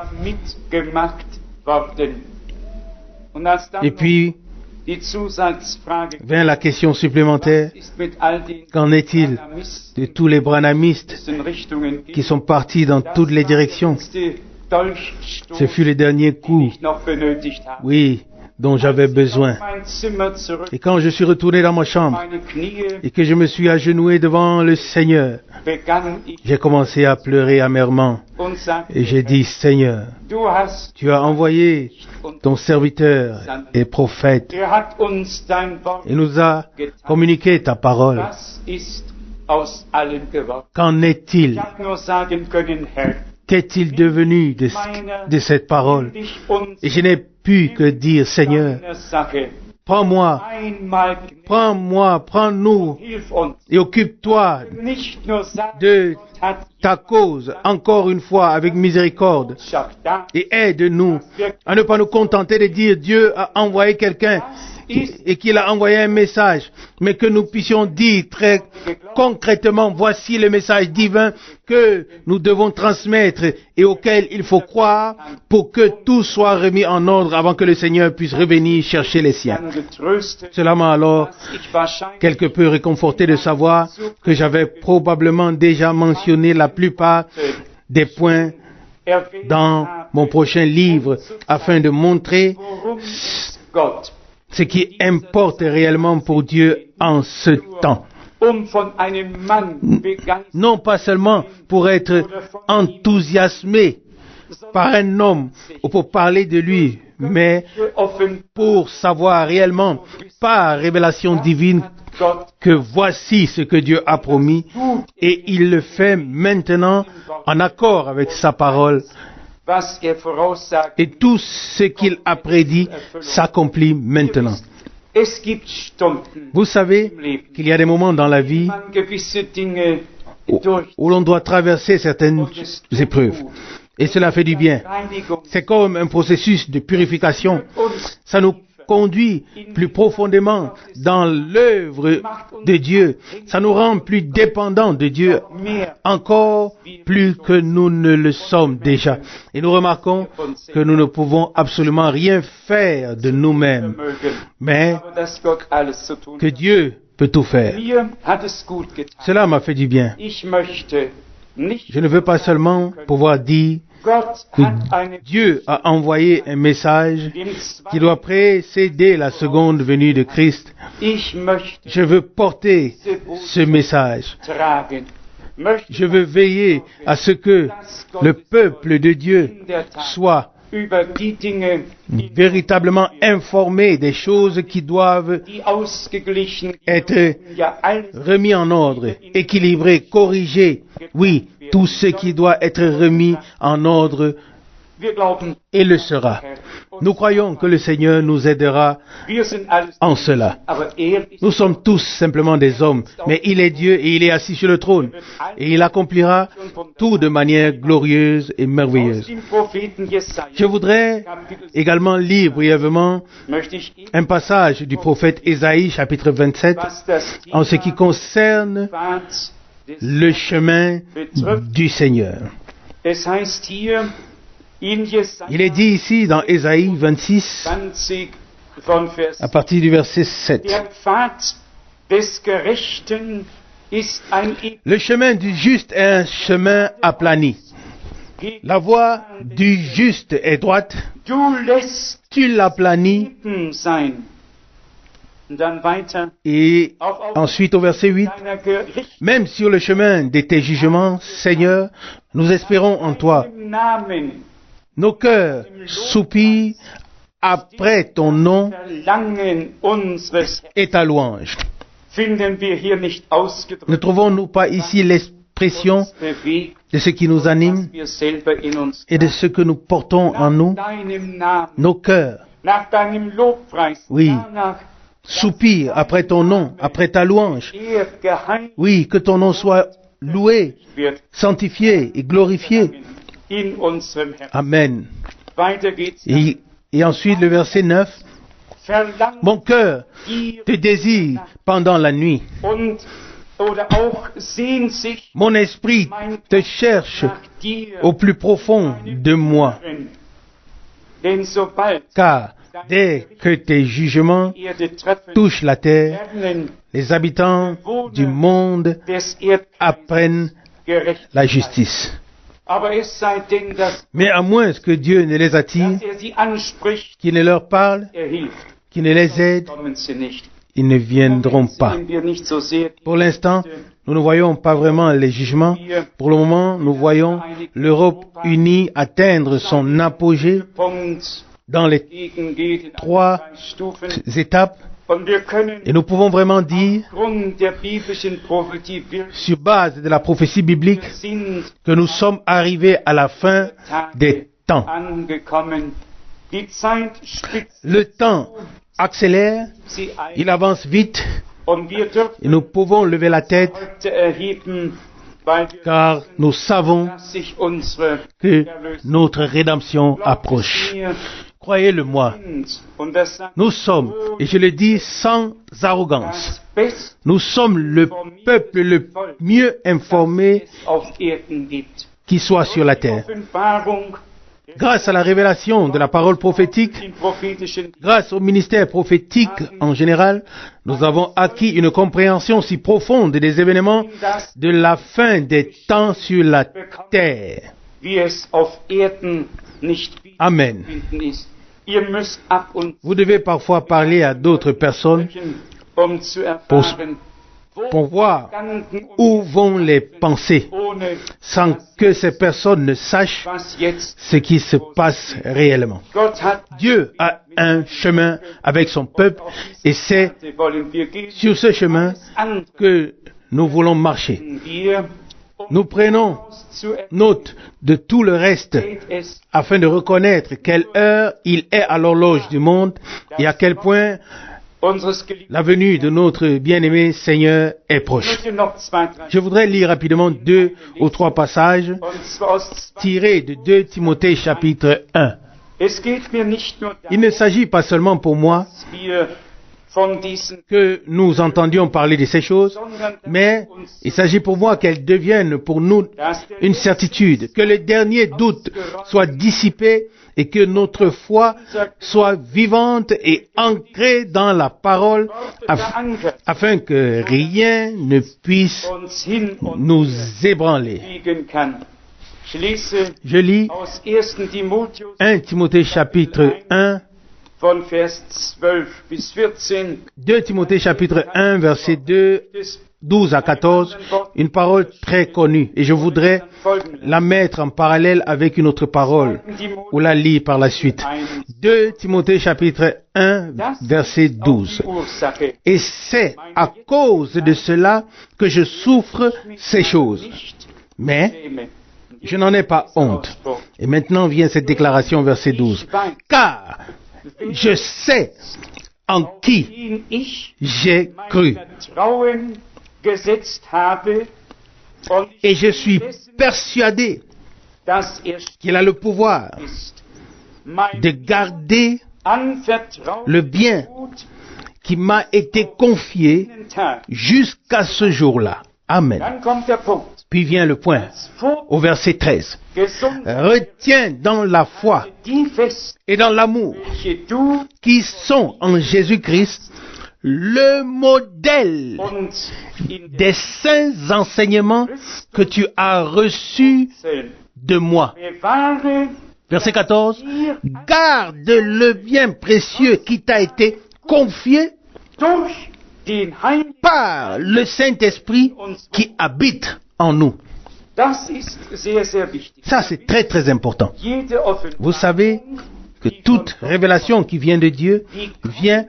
Speaker 2: Et puis vient la question supplémentaire: qu'en est-il de tous les branhamistes qui sont partis dans toutes les directions? Ce fut le dernier coup, oui, dont j'avais besoin.
Speaker 1: mein Zimmer zurück,
Speaker 2: Et quand je suis retourné dans ma chambre
Speaker 1: meine Knie,
Speaker 2: et que je me suis agenouillé devant le Seigneur,
Speaker 1: begann ich
Speaker 2: j'ai commencé à pleurer amèrement.
Speaker 1: und sagte,
Speaker 2: Et j'ai dit, Seigneur,
Speaker 1: du hast,
Speaker 2: tu as envoyé ton serviteur et prophète.
Speaker 1: hat uns dein Wort
Speaker 2: Il nous a communiqué ta parole.
Speaker 1: Was ist aus allen geworden?
Speaker 2: Qu'en est-il?
Speaker 1: Ich habe nur sagen können, Herr,
Speaker 2: Qu'est-il devenu de cette parole?
Speaker 1: dich uns
Speaker 2: Et je n'ai pu que dire, Seigneur,
Speaker 1: deiner Sache
Speaker 2: prends-moi,
Speaker 1: einmal
Speaker 2: prends-moi, prends-nous
Speaker 1: hilf uns.
Speaker 2: et occupe-toi
Speaker 1: Nicht nur sagen,
Speaker 2: de
Speaker 1: Gott hat
Speaker 2: ta cause encore une fois avec miséricorde
Speaker 1: Botschaft da,
Speaker 2: et aide-nous à ne pas nous contenter de dire Dieu a envoyé quelqu'un et qu'il a envoyé un message, mais que nous puissions dire très concrètement, voici le message divin que nous devons transmettre et auquel il faut croire pour que tout soit remis en ordre avant que le Seigneur puisse revenir chercher les siens.
Speaker 1: dann getröstet,
Speaker 2: Cela m'a alors
Speaker 1: dass ich wahrscheinlich
Speaker 2: quelque peu réconforté de savoir que j'avais probablement déjà mentionné la plupart des points
Speaker 1: erwähnt
Speaker 2: dans
Speaker 1: habe,
Speaker 2: mon prochain livre afin de montrer
Speaker 1: worum Gott,
Speaker 2: ce qui importe réellement pour Dieu en ce temps.
Speaker 1: von einem Mann begeistert,
Speaker 2: Non pas seulement pour être enthousiasmé par un homme ou pour parler de lui, mais
Speaker 1: offen
Speaker 2: pour savoir réellement par révélation divine
Speaker 1: Gott
Speaker 2: que voici ce que Dieu a promis et il le fait maintenant en accord avec sa parole
Speaker 1: was voraussagt.
Speaker 2: et tout ce qu'il a prédit s'accomplit maintenant.
Speaker 1: Es gibt Stunden
Speaker 2: Vous savez
Speaker 1: im Leben,
Speaker 2: qu'il y a des moments dans la vie
Speaker 1: man gewisse Dinge durch
Speaker 2: où l'on doit traverser certaines épreuves et cela fait du bien.
Speaker 1: Reinigung
Speaker 2: C'est comme un processus de purification.
Speaker 1: uns
Speaker 2: Ça nous conduit plus profondément dans l'œuvre de Dieu. Ça nous rend plus dépendants de Dieu,
Speaker 1: mehr
Speaker 2: encore plus que nous ne le sommes déjà. Et nous remarquons que nous ne pouvons absolument rien faire de nous-mêmes,
Speaker 1: vermögen,
Speaker 2: mais
Speaker 1: aber dass Gott alles zu tun
Speaker 2: que Dieu peut tout faire.
Speaker 1: Mir hat es gut getan.
Speaker 2: Cela m'a fait du bien.
Speaker 1: Ich möchte nicht,
Speaker 2: Je ne veux pas seulement pouvoir dire
Speaker 1: Gott
Speaker 2: que
Speaker 1: hat eine
Speaker 2: Dieu a envoyé un message
Speaker 1: dem
Speaker 2: qui doit précéder la seconde venue de Christ.
Speaker 1: Ich möchte
Speaker 2: Je veux porter ce message.
Speaker 1: tragen. Möchte
Speaker 2: Je veux veiller à ce que le peuple de Dieu
Speaker 1: in der Tat
Speaker 2: soit
Speaker 1: über die Dinge,
Speaker 2: véritablement informé des choses qui doivent
Speaker 1: die ausgeglichen
Speaker 2: être
Speaker 1: ja alles
Speaker 2: remis en ordre, équilibré, corrigé. Oui, tout ce qui doit être remis en ordre
Speaker 1: wir glauben,
Speaker 2: et le sera. Nous croyons que le Seigneur nous aidera
Speaker 1: wir sind alles,
Speaker 2: en cela.
Speaker 1: aber ist
Speaker 2: Nous sommes tous simplement des hommes, mais il est Dieu et il est assis sur le trône. Et il accomplira tout de manière glorieuse et
Speaker 1: aus
Speaker 2: merveilleuse.
Speaker 1: dem Propheten Jesaja.
Speaker 2: Je voudrais également lire brièvement
Speaker 1: Möchte ich Ihnen,
Speaker 2: un passage du prophète Ésaïe, chapitre 27,
Speaker 1: was das
Speaker 2: en ce qui
Speaker 1: Thema
Speaker 2: concerne
Speaker 1: Pfad des
Speaker 2: le chemin du Seigneur.
Speaker 1: Es heißt hier in Jesaja
Speaker 2: Il est dit ici dans Ésaïe 26,
Speaker 1: 20 von Vers
Speaker 2: à partir du verset 7.
Speaker 1: Der Pfad des Gerechten ist ein
Speaker 2: Le chemin du juste est un chemin aplani. La voie du juste est droite.
Speaker 1: Du lässt
Speaker 2: Tu l'aplanis.
Speaker 1: Leben sein. Und dann weiter.
Speaker 2: Et
Speaker 1: Auch auf
Speaker 2: ensuite au verset 8.
Speaker 1: deiner Gericht
Speaker 2: Même sur le chemin de tes jugements, Seigneur, nous espérons en toi.
Speaker 1: im Namen
Speaker 2: Nos cœurs soupirent après ton nom
Speaker 1: Verlangen unseres
Speaker 2: et ta louange.
Speaker 1: finden wir hier nicht
Speaker 2: Ne
Speaker 1: ausgedrückt,
Speaker 2: trouvons-nous pas ici l'expression
Speaker 1: bewegt,
Speaker 2: de ce qui nous anime
Speaker 1: was wir selber in uns
Speaker 2: et de ce que nous portons en nous?
Speaker 1: nach deinem Namen,
Speaker 2: Nos cœurs
Speaker 1: nach deinem Lobpreis,
Speaker 2: Oui.
Speaker 1: danach
Speaker 2: soupirent après ton nom, après ta louange.
Speaker 1: er geheiligt
Speaker 2: Oui, que ton nom soit loué,
Speaker 1: wird
Speaker 2: sanctifié et glorifié.
Speaker 1: in unserem Herzen.
Speaker 2: Amen.
Speaker 1: Weiter geht's.
Speaker 2: Et ensuite le verset 9.
Speaker 1: Verlangen
Speaker 2: Mon cœur
Speaker 1: dir
Speaker 2: te désire pendant la nuit.
Speaker 1: und oder auch sehnt sich
Speaker 2: Mon esprit te cherche
Speaker 1: nach dir.
Speaker 2: au plus profond de moi.
Speaker 1: Denn sobald
Speaker 2: Car dès que tes jugements
Speaker 1: die Erde treffen,
Speaker 2: touchent la terre,
Speaker 1: werden
Speaker 2: les habitants du monde
Speaker 1: des Erdkreises
Speaker 2: apprennent
Speaker 1: gerecht.
Speaker 2: la justice.
Speaker 1: Aber es sei denn, dass
Speaker 2: Mais à moins que Dieu ne les attire,
Speaker 1: sie anspricht,
Speaker 2: qu'il ne leur parle,
Speaker 1: hilft,
Speaker 2: qu'il ne les aide,
Speaker 1: kommen sie nicht.
Speaker 2: ils ne viendront pas.
Speaker 1: Sehen wir nicht so sehr
Speaker 2: Pour l'instant, nous ne voyons pas vraiment les jugements. Pour le moment, nous voyons l'Europe unie atteindre son apogée
Speaker 1: Punkt
Speaker 2: dans les
Speaker 1: gegen jeden
Speaker 2: 3
Speaker 1: Stufen.
Speaker 2: étapes.
Speaker 1: Und wir können
Speaker 2: Et nous pouvons vraiment dire,
Speaker 1: aufgrund der biblischen Prophetie wirklich
Speaker 2: sur base de la prophétie biblique,
Speaker 1: sind
Speaker 2: que nous sommes arrivés à la fin des temps.
Speaker 1: angekommen. Die Zeit spitzt
Speaker 2: Le temps accélère,
Speaker 1: sie ein
Speaker 2: il avance vite,
Speaker 1: und wir dürfen
Speaker 2: et nous pouvons lever la tête
Speaker 1: heute erheben, weil wir
Speaker 2: car nous savons
Speaker 1: dass sich unsere
Speaker 2: que notre rédemption approche.
Speaker 1: wir
Speaker 2: Croyez-le-moi,
Speaker 1: sind. Und das sagt
Speaker 2: nous sommes, et je le dis sans arrogance,
Speaker 1: das Beste,
Speaker 2: nous sommes le peuple le mieux informé
Speaker 1: es auf Erden gibt.
Speaker 2: qui soit sur la terre.
Speaker 1: Offenbarung,
Speaker 2: Grâce à la révélation de la parole prophétique,
Speaker 1: den prophetischen
Speaker 2: grâce au ministère prophétique en général, nous avons acquis une compréhension si profonde des événements
Speaker 1: das,
Speaker 2: de la fin des temps sur la terre.
Speaker 1: wie es auf Erden nicht
Speaker 2: Amen.
Speaker 1: wiederzufinden ist. Ihr müsst ab und
Speaker 2: Vous devez parfois parler à d'autres personnes
Speaker 1: zu zu erfahren,
Speaker 2: pour voir
Speaker 1: Gedanken
Speaker 2: où vont les pensées,
Speaker 1: ohne
Speaker 2: sans que ces personnes ne sachent
Speaker 1: was jetzt.
Speaker 2: ce qui se passe réellement.
Speaker 1: Gott hat
Speaker 2: Dieu a un chemin avec son peuple et c'est
Speaker 1: wollen wir gehen.
Speaker 2: sur ce chemin
Speaker 1: Andere
Speaker 2: que nous voulons marcher.
Speaker 1: wir
Speaker 2: Nous prenons
Speaker 1: zu
Speaker 2: note de tout le reste
Speaker 1: erzählt es
Speaker 2: afin de reconnaître quelle heure il est à l'horloge du monde et à quel point
Speaker 1: unseres geliebten.
Speaker 2: la venue de notre bien-aimé Seigneur est
Speaker 1: Ich
Speaker 2: proche.
Speaker 1: möchte noch 2, 3
Speaker 2: Je voudrais lire rapidement 2 ou 3 passages
Speaker 1: und zwar aus 2.
Speaker 2: tirés de 2 Timothée chapitre 1.
Speaker 1: Es geht mir nicht nur
Speaker 2: Il ne
Speaker 1: darum,
Speaker 2: s'agit pas seulement pour moi
Speaker 1: dass wir von diesen,
Speaker 2: que nous entendions parler de ces choses,
Speaker 1: sondern
Speaker 2: mais il s'agit pour moi qu'elles deviennent pour nous
Speaker 1: dass der
Speaker 2: une certitude, que le dernier doute soit dissipé et que notre foi soit vivante et ancrée dans la parole
Speaker 1: verankert
Speaker 2: afin que rien ne puisse
Speaker 1: uns hin und
Speaker 2: nous ébranler.
Speaker 1: liegen kann. Ich lese
Speaker 2: Je lis
Speaker 1: aus 1. Timotheus
Speaker 2: 1 Timothée chapitre 1,
Speaker 1: von Vers 12 bis 14.
Speaker 2: 2 Timothée chapitre 1 verset 2,
Speaker 1: des
Speaker 2: 12 à 14, une parole très connue et je voudrais
Speaker 1: folgenden
Speaker 2: la mettre en parallèle avec une autre parole ou la lire par la suite. 2 Timothée chapitre 1 verset 12.
Speaker 1: Ursache
Speaker 2: Et c'est à cause de cela que je souffre ces choses.
Speaker 1: nicht
Speaker 2: Mais
Speaker 1: nehme.
Speaker 2: je n'en ai pas honte. Et maintenant vient cette déclaration verset 12. Car je sais en qui
Speaker 1: ihn ich
Speaker 2: j'ai
Speaker 1: mein
Speaker 2: cru
Speaker 1: Vertrauen gesetzt habe und
Speaker 2: et je suis persuadé
Speaker 1: dass er
Speaker 2: qu'il a le pouvoir
Speaker 1: ist. Mein
Speaker 2: de garder
Speaker 1: Anvertrauen
Speaker 2: le bien qui m'a été confié
Speaker 1: Tag.
Speaker 2: jusqu'à ce jour-là. Amen.
Speaker 1: Dann kommt der Punkt.
Speaker 2: Puis vient le point au verset 13.
Speaker 1: Gesundheit,
Speaker 2: Retiens dans la foi
Speaker 1: die Feste,
Speaker 2: et dans l'amour
Speaker 1: welche du
Speaker 2: qui sont en Jésus-Christ le modèle
Speaker 1: und in
Speaker 2: des saints enseignements que tu as reçus
Speaker 1: den
Speaker 2: de moi.
Speaker 1: bewahre
Speaker 2: Verset 14. Garde le bien précieux qui t'a été confié
Speaker 1: durch den Heiligen.
Speaker 2: par le Saint-Esprit qui habite en nous.
Speaker 1: Das ist sehr, sehr wichtig.
Speaker 2: Ça, c'est très très important.
Speaker 1: Jede
Speaker 2: Vous savez que toute révélation qui vient de Dieu vient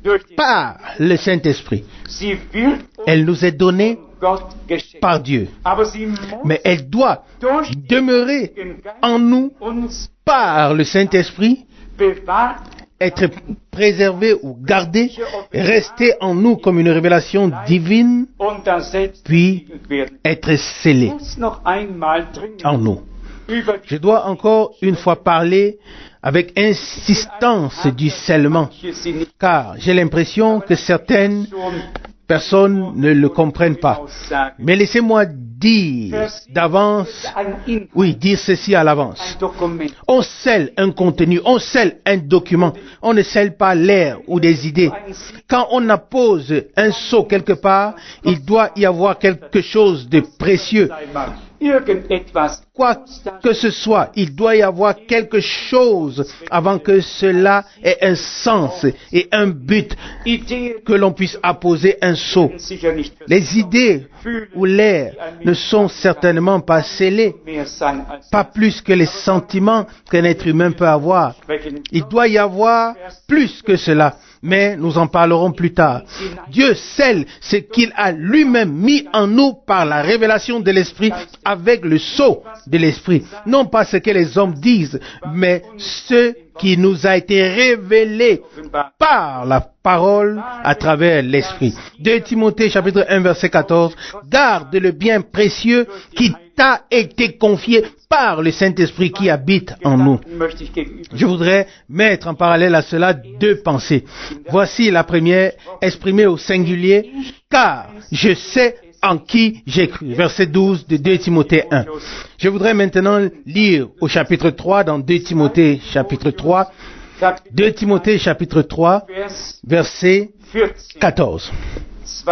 Speaker 1: durch den
Speaker 2: par le Saint-Esprit.
Speaker 1: Sie wird
Speaker 2: Elle nous est donnée
Speaker 1: Gott geschenkt.
Speaker 2: par Dieu.
Speaker 1: Aber sie muss
Speaker 2: Mais elle doit
Speaker 1: durch
Speaker 2: demeurer
Speaker 1: den Geist
Speaker 2: en nous
Speaker 1: uns
Speaker 2: par le Saint-Esprit,
Speaker 1: bewahrt,
Speaker 2: être préservée ou gardée, rester en nous comme une révélation divine,
Speaker 1: und das selbst
Speaker 2: puis
Speaker 1: besiegelt werden.
Speaker 2: être scellée
Speaker 1: Ich muss noch einmal dringend
Speaker 2: en nous.
Speaker 1: über
Speaker 2: Je dois encore une fois parler avec insistance du scellement,
Speaker 1: die sie nicht
Speaker 2: car j'ai l'impression que certaines
Speaker 1: schon
Speaker 2: personnes ne le comprennent pas.
Speaker 1: aussagen.
Speaker 2: Mais laissez-moi dire d'avance,
Speaker 1: Ein Inhalt,
Speaker 2: oui, dire ceci à
Speaker 1: ein
Speaker 2: l'avance.
Speaker 1: Dokument.
Speaker 2: On scelle un contenu, on scelle un document, on ne scelle pas l'air ou des idées. Quand on appose un sceau quelque part, il doit y avoir quelque chose de précieux.
Speaker 1: irgendetwas
Speaker 2: Quoi que ce soit, il doit y avoir quelque chose avant que cela ait un sens et un but,
Speaker 1: Ideen
Speaker 2: que l'on puisse apposer un sceau.
Speaker 1: sicher nicht
Speaker 2: Les idées ou l'air ne sont certainement pas scellés,
Speaker 1: mehr sein als
Speaker 2: pas plus que les sentiments qu'un être humain peut avoir. Il doit y avoir plus que cela, mais nous en parlerons plus tard. Dieu scelle ce qu'il a lui-même mis en nous par la révélation de l'Esprit avec le sceau de l'Esprit. Non pas ce que les hommes disent, mais ce qui nous a été révélé par la parole à travers l'Esprit. 2 Timothée chapitre 1 verset 14. Garde le bien précieux qui t'a été confié par le Saint-Esprit qui habite en nous.
Speaker 1: möchte ich gegenüber
Speaker 2: Je voudrais mettre en parallèle à cela deux pensées. Voici la première, exprimée au singulier, car je sais en qui j'ai cru. Verset 12 de 2 Timothée 1. Je voudrais maintenant lire au chapitre 3, dans 2 Timothée chapitre 3, 2 Timothée chapitre 3,
Speaker 1: Vers
Speaker 2: verset
Speaker 1: 14.
Speaker 2: 14.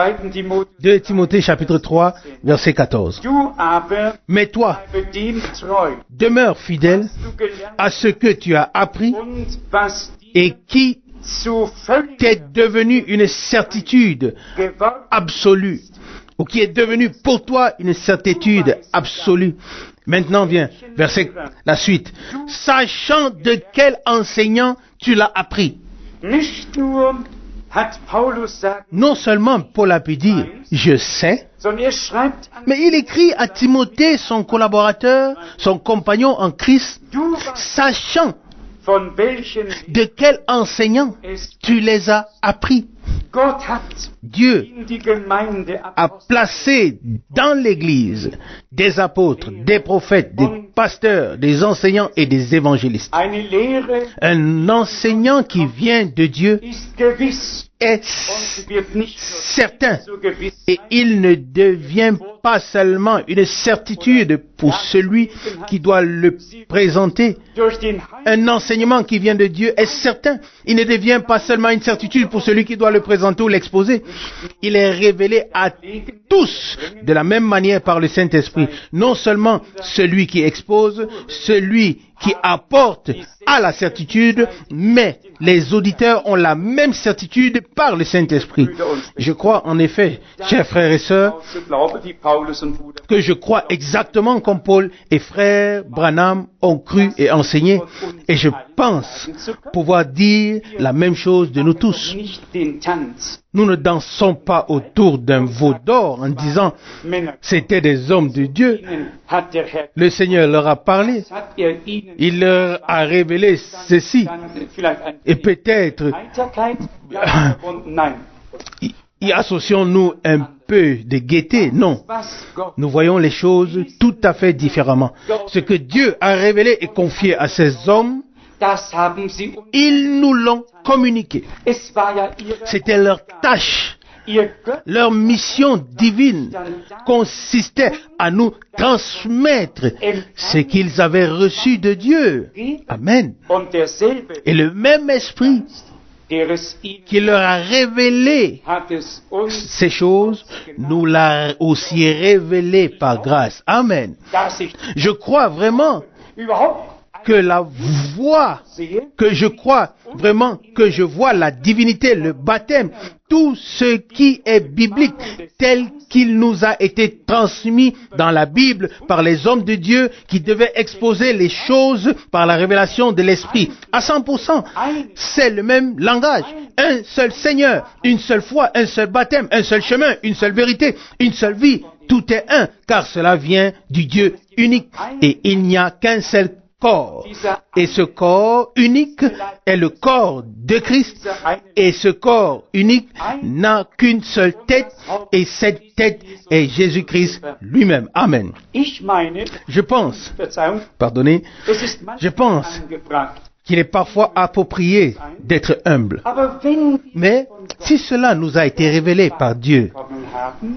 Speaker 1: 2. Timotheus
Speaker 2: 2 Timothée chapitre 3, verset 14.
Speaker 1: Du aber
Speaker 2: Mais toi,
Speaker 1: bleibe dem treu,
Speaker 2: demeure fidèle
Speaker 1: was du gelernt
Speaker 2: à ce que tu as appris
Speaker 1: und was dir
Speaker 2: et qui
Speaker 1: zu völlig
Speaker 2: t'est devenu une certitude
Speaker 1: geworden
Speaker 2: absolue, ou qui est devenu pour toi une certitude absolue. Maintenant vient la suite. Sachant de quel enseignant tu l'as appris.
Speaker 1: nicht nur hat Paulus sagt,
Speaker 2: Non seulement Paul a pu dire « je sais »,
Speaker 1: sondern schreibt an
Speaker 2: mais il écrit à Timothée, son collaborateur, son compagnon en Christ,
Speaker 1: du weißt,
Speaker 2: sachant
Speaker 1: von welchen
Speaker 2: de quel enseignant
Speaker 1: es
Speaker 2: tu les as appris.
Speaker 1: Gott hat
Speaker 2: Dieu
Speaker 1: in die Gemeinde
Speaker 2: a placé dans l'Église des apôtres, des prophètes, des pasteurs, des enseignants et des évangélistes.
Speaker 1: eine Lehre
Speaker 2: Un enseignant qui vient de Dieu
Speaker 1: ist gewiss
Speaker 2: est
Speaker 1: und sie wird nicht nur
Speaker 2: certain
Speaker 1: so gewiss
Speaker 2: et il ne devient pas seulement une certitude pour celui qui doit le présenter.
Speaker 1: durch den
Speaker 2: Un enseignement qui vient de Dieu est certain. Il ne devient pas seulement une certitude pour celui qui doit le présenter ou l'exposer. Il est révélé à tous de la même manière par le Saint-Esprit. Non seulement celui qui expose, celui qui apporte à la certitude, mais les auditeurs ont la même certitude par le Saint-Esprit. Je crois en effet, chers frères et sœurs,
Speaker 1: zu glauben, wie Paulus und Bruder
Speaker 2: que je crois exactement comme Paul et frère Branham ont cru et enseigné, et je pense pouvoir dire la même chose de nous tous.
Speaker 1: nicht den Tanz
Speaker 2: Nous ne dansons pas autour d'un veau d'or en disant
Speaker 1: Männer.
Speaker 2: c'était des hommes de Dieu.
Speaker 1: Ihnen hat der Herr,
Speaker 2: Le Seigneur leur a parlé,
Speaker 1: hat ihnen
Speaker 2: il leur a révélé ceci,
Speaker 1: dann vielleicht ein
Speaker 2: et peut-être
Speaker 1: Heiterkeit ja, und nein.
Speaker 2: y associons-nous un peu de gaieté. Non,
Speaker 1: Was Gott
Speaker 2: nous voyons les choses tout à fait différemment. Ce que Dieu a révélé et confié à ces hommes,
Speaker 1: das haben sie uns.
Speaker 2: ils nous l'ont communiqué.
Speaker 1: Es war ja
Speaker 2: C'était leur tâche,
Speaker 1: ihr Gott
Speaker 2: leur mission divine consistait à nous transmettre ce qu'ils avaient reçu de Dieu. Amen.
Speaker 1: und derselbe,
Speaker 2: Et le même esprit
Speaker 1: der es ihnen
Speaker 2: qui leur a révélé
Speaker 1: hat es uns,
Speaker 2: ces choses, nous l'a aussi révélé par grâce. Amen.
Speaker 1: dass ich
Speaker 2: Je crois vraiment
Speaker 1: überhaupt
Speaker 2: que la voix,
Speaker 1: sehe,
Speaker 2: que je crois vraiment que je vois la divinité, le baptême, tout ce qui est biblique, tel qu'il nous a été transmis dans la Bible par les hommes de Dieu qui devaient exposer les choses par la révélation de l'Esprit. À 100%, c'est le même langage. Un seul Seigneur, une seule foi, un seul baptême, un seul chemin, une seule vérité, une seule vie. Tout est un, car cela vient du Dieu unique. Et il n'y a qu'un seul corps. Et ce corps unique est le corps de Christ. Et ce corps unique n'a qu'une seule tête. Et cette tête est Jésus-Christ lui-même. Amen.
Speaker 1: ich meine,
Speaker 2: Je pense,
Speaker 1: Verzeihung,
Speaker 2: pardonnez,
Speaker 1: es ist
Speaker 2: je
Speaker 1: manchmal
Speaker 2: pense
Speaker 1: angebracht.
Speaker 2: qu'il est parfois approprié d'être humble.
Speaker 1: Aber wenn wir
Speaker 2: Mais si cela nous a été révélé par Dieu,
Speaker 1: bekommen haben,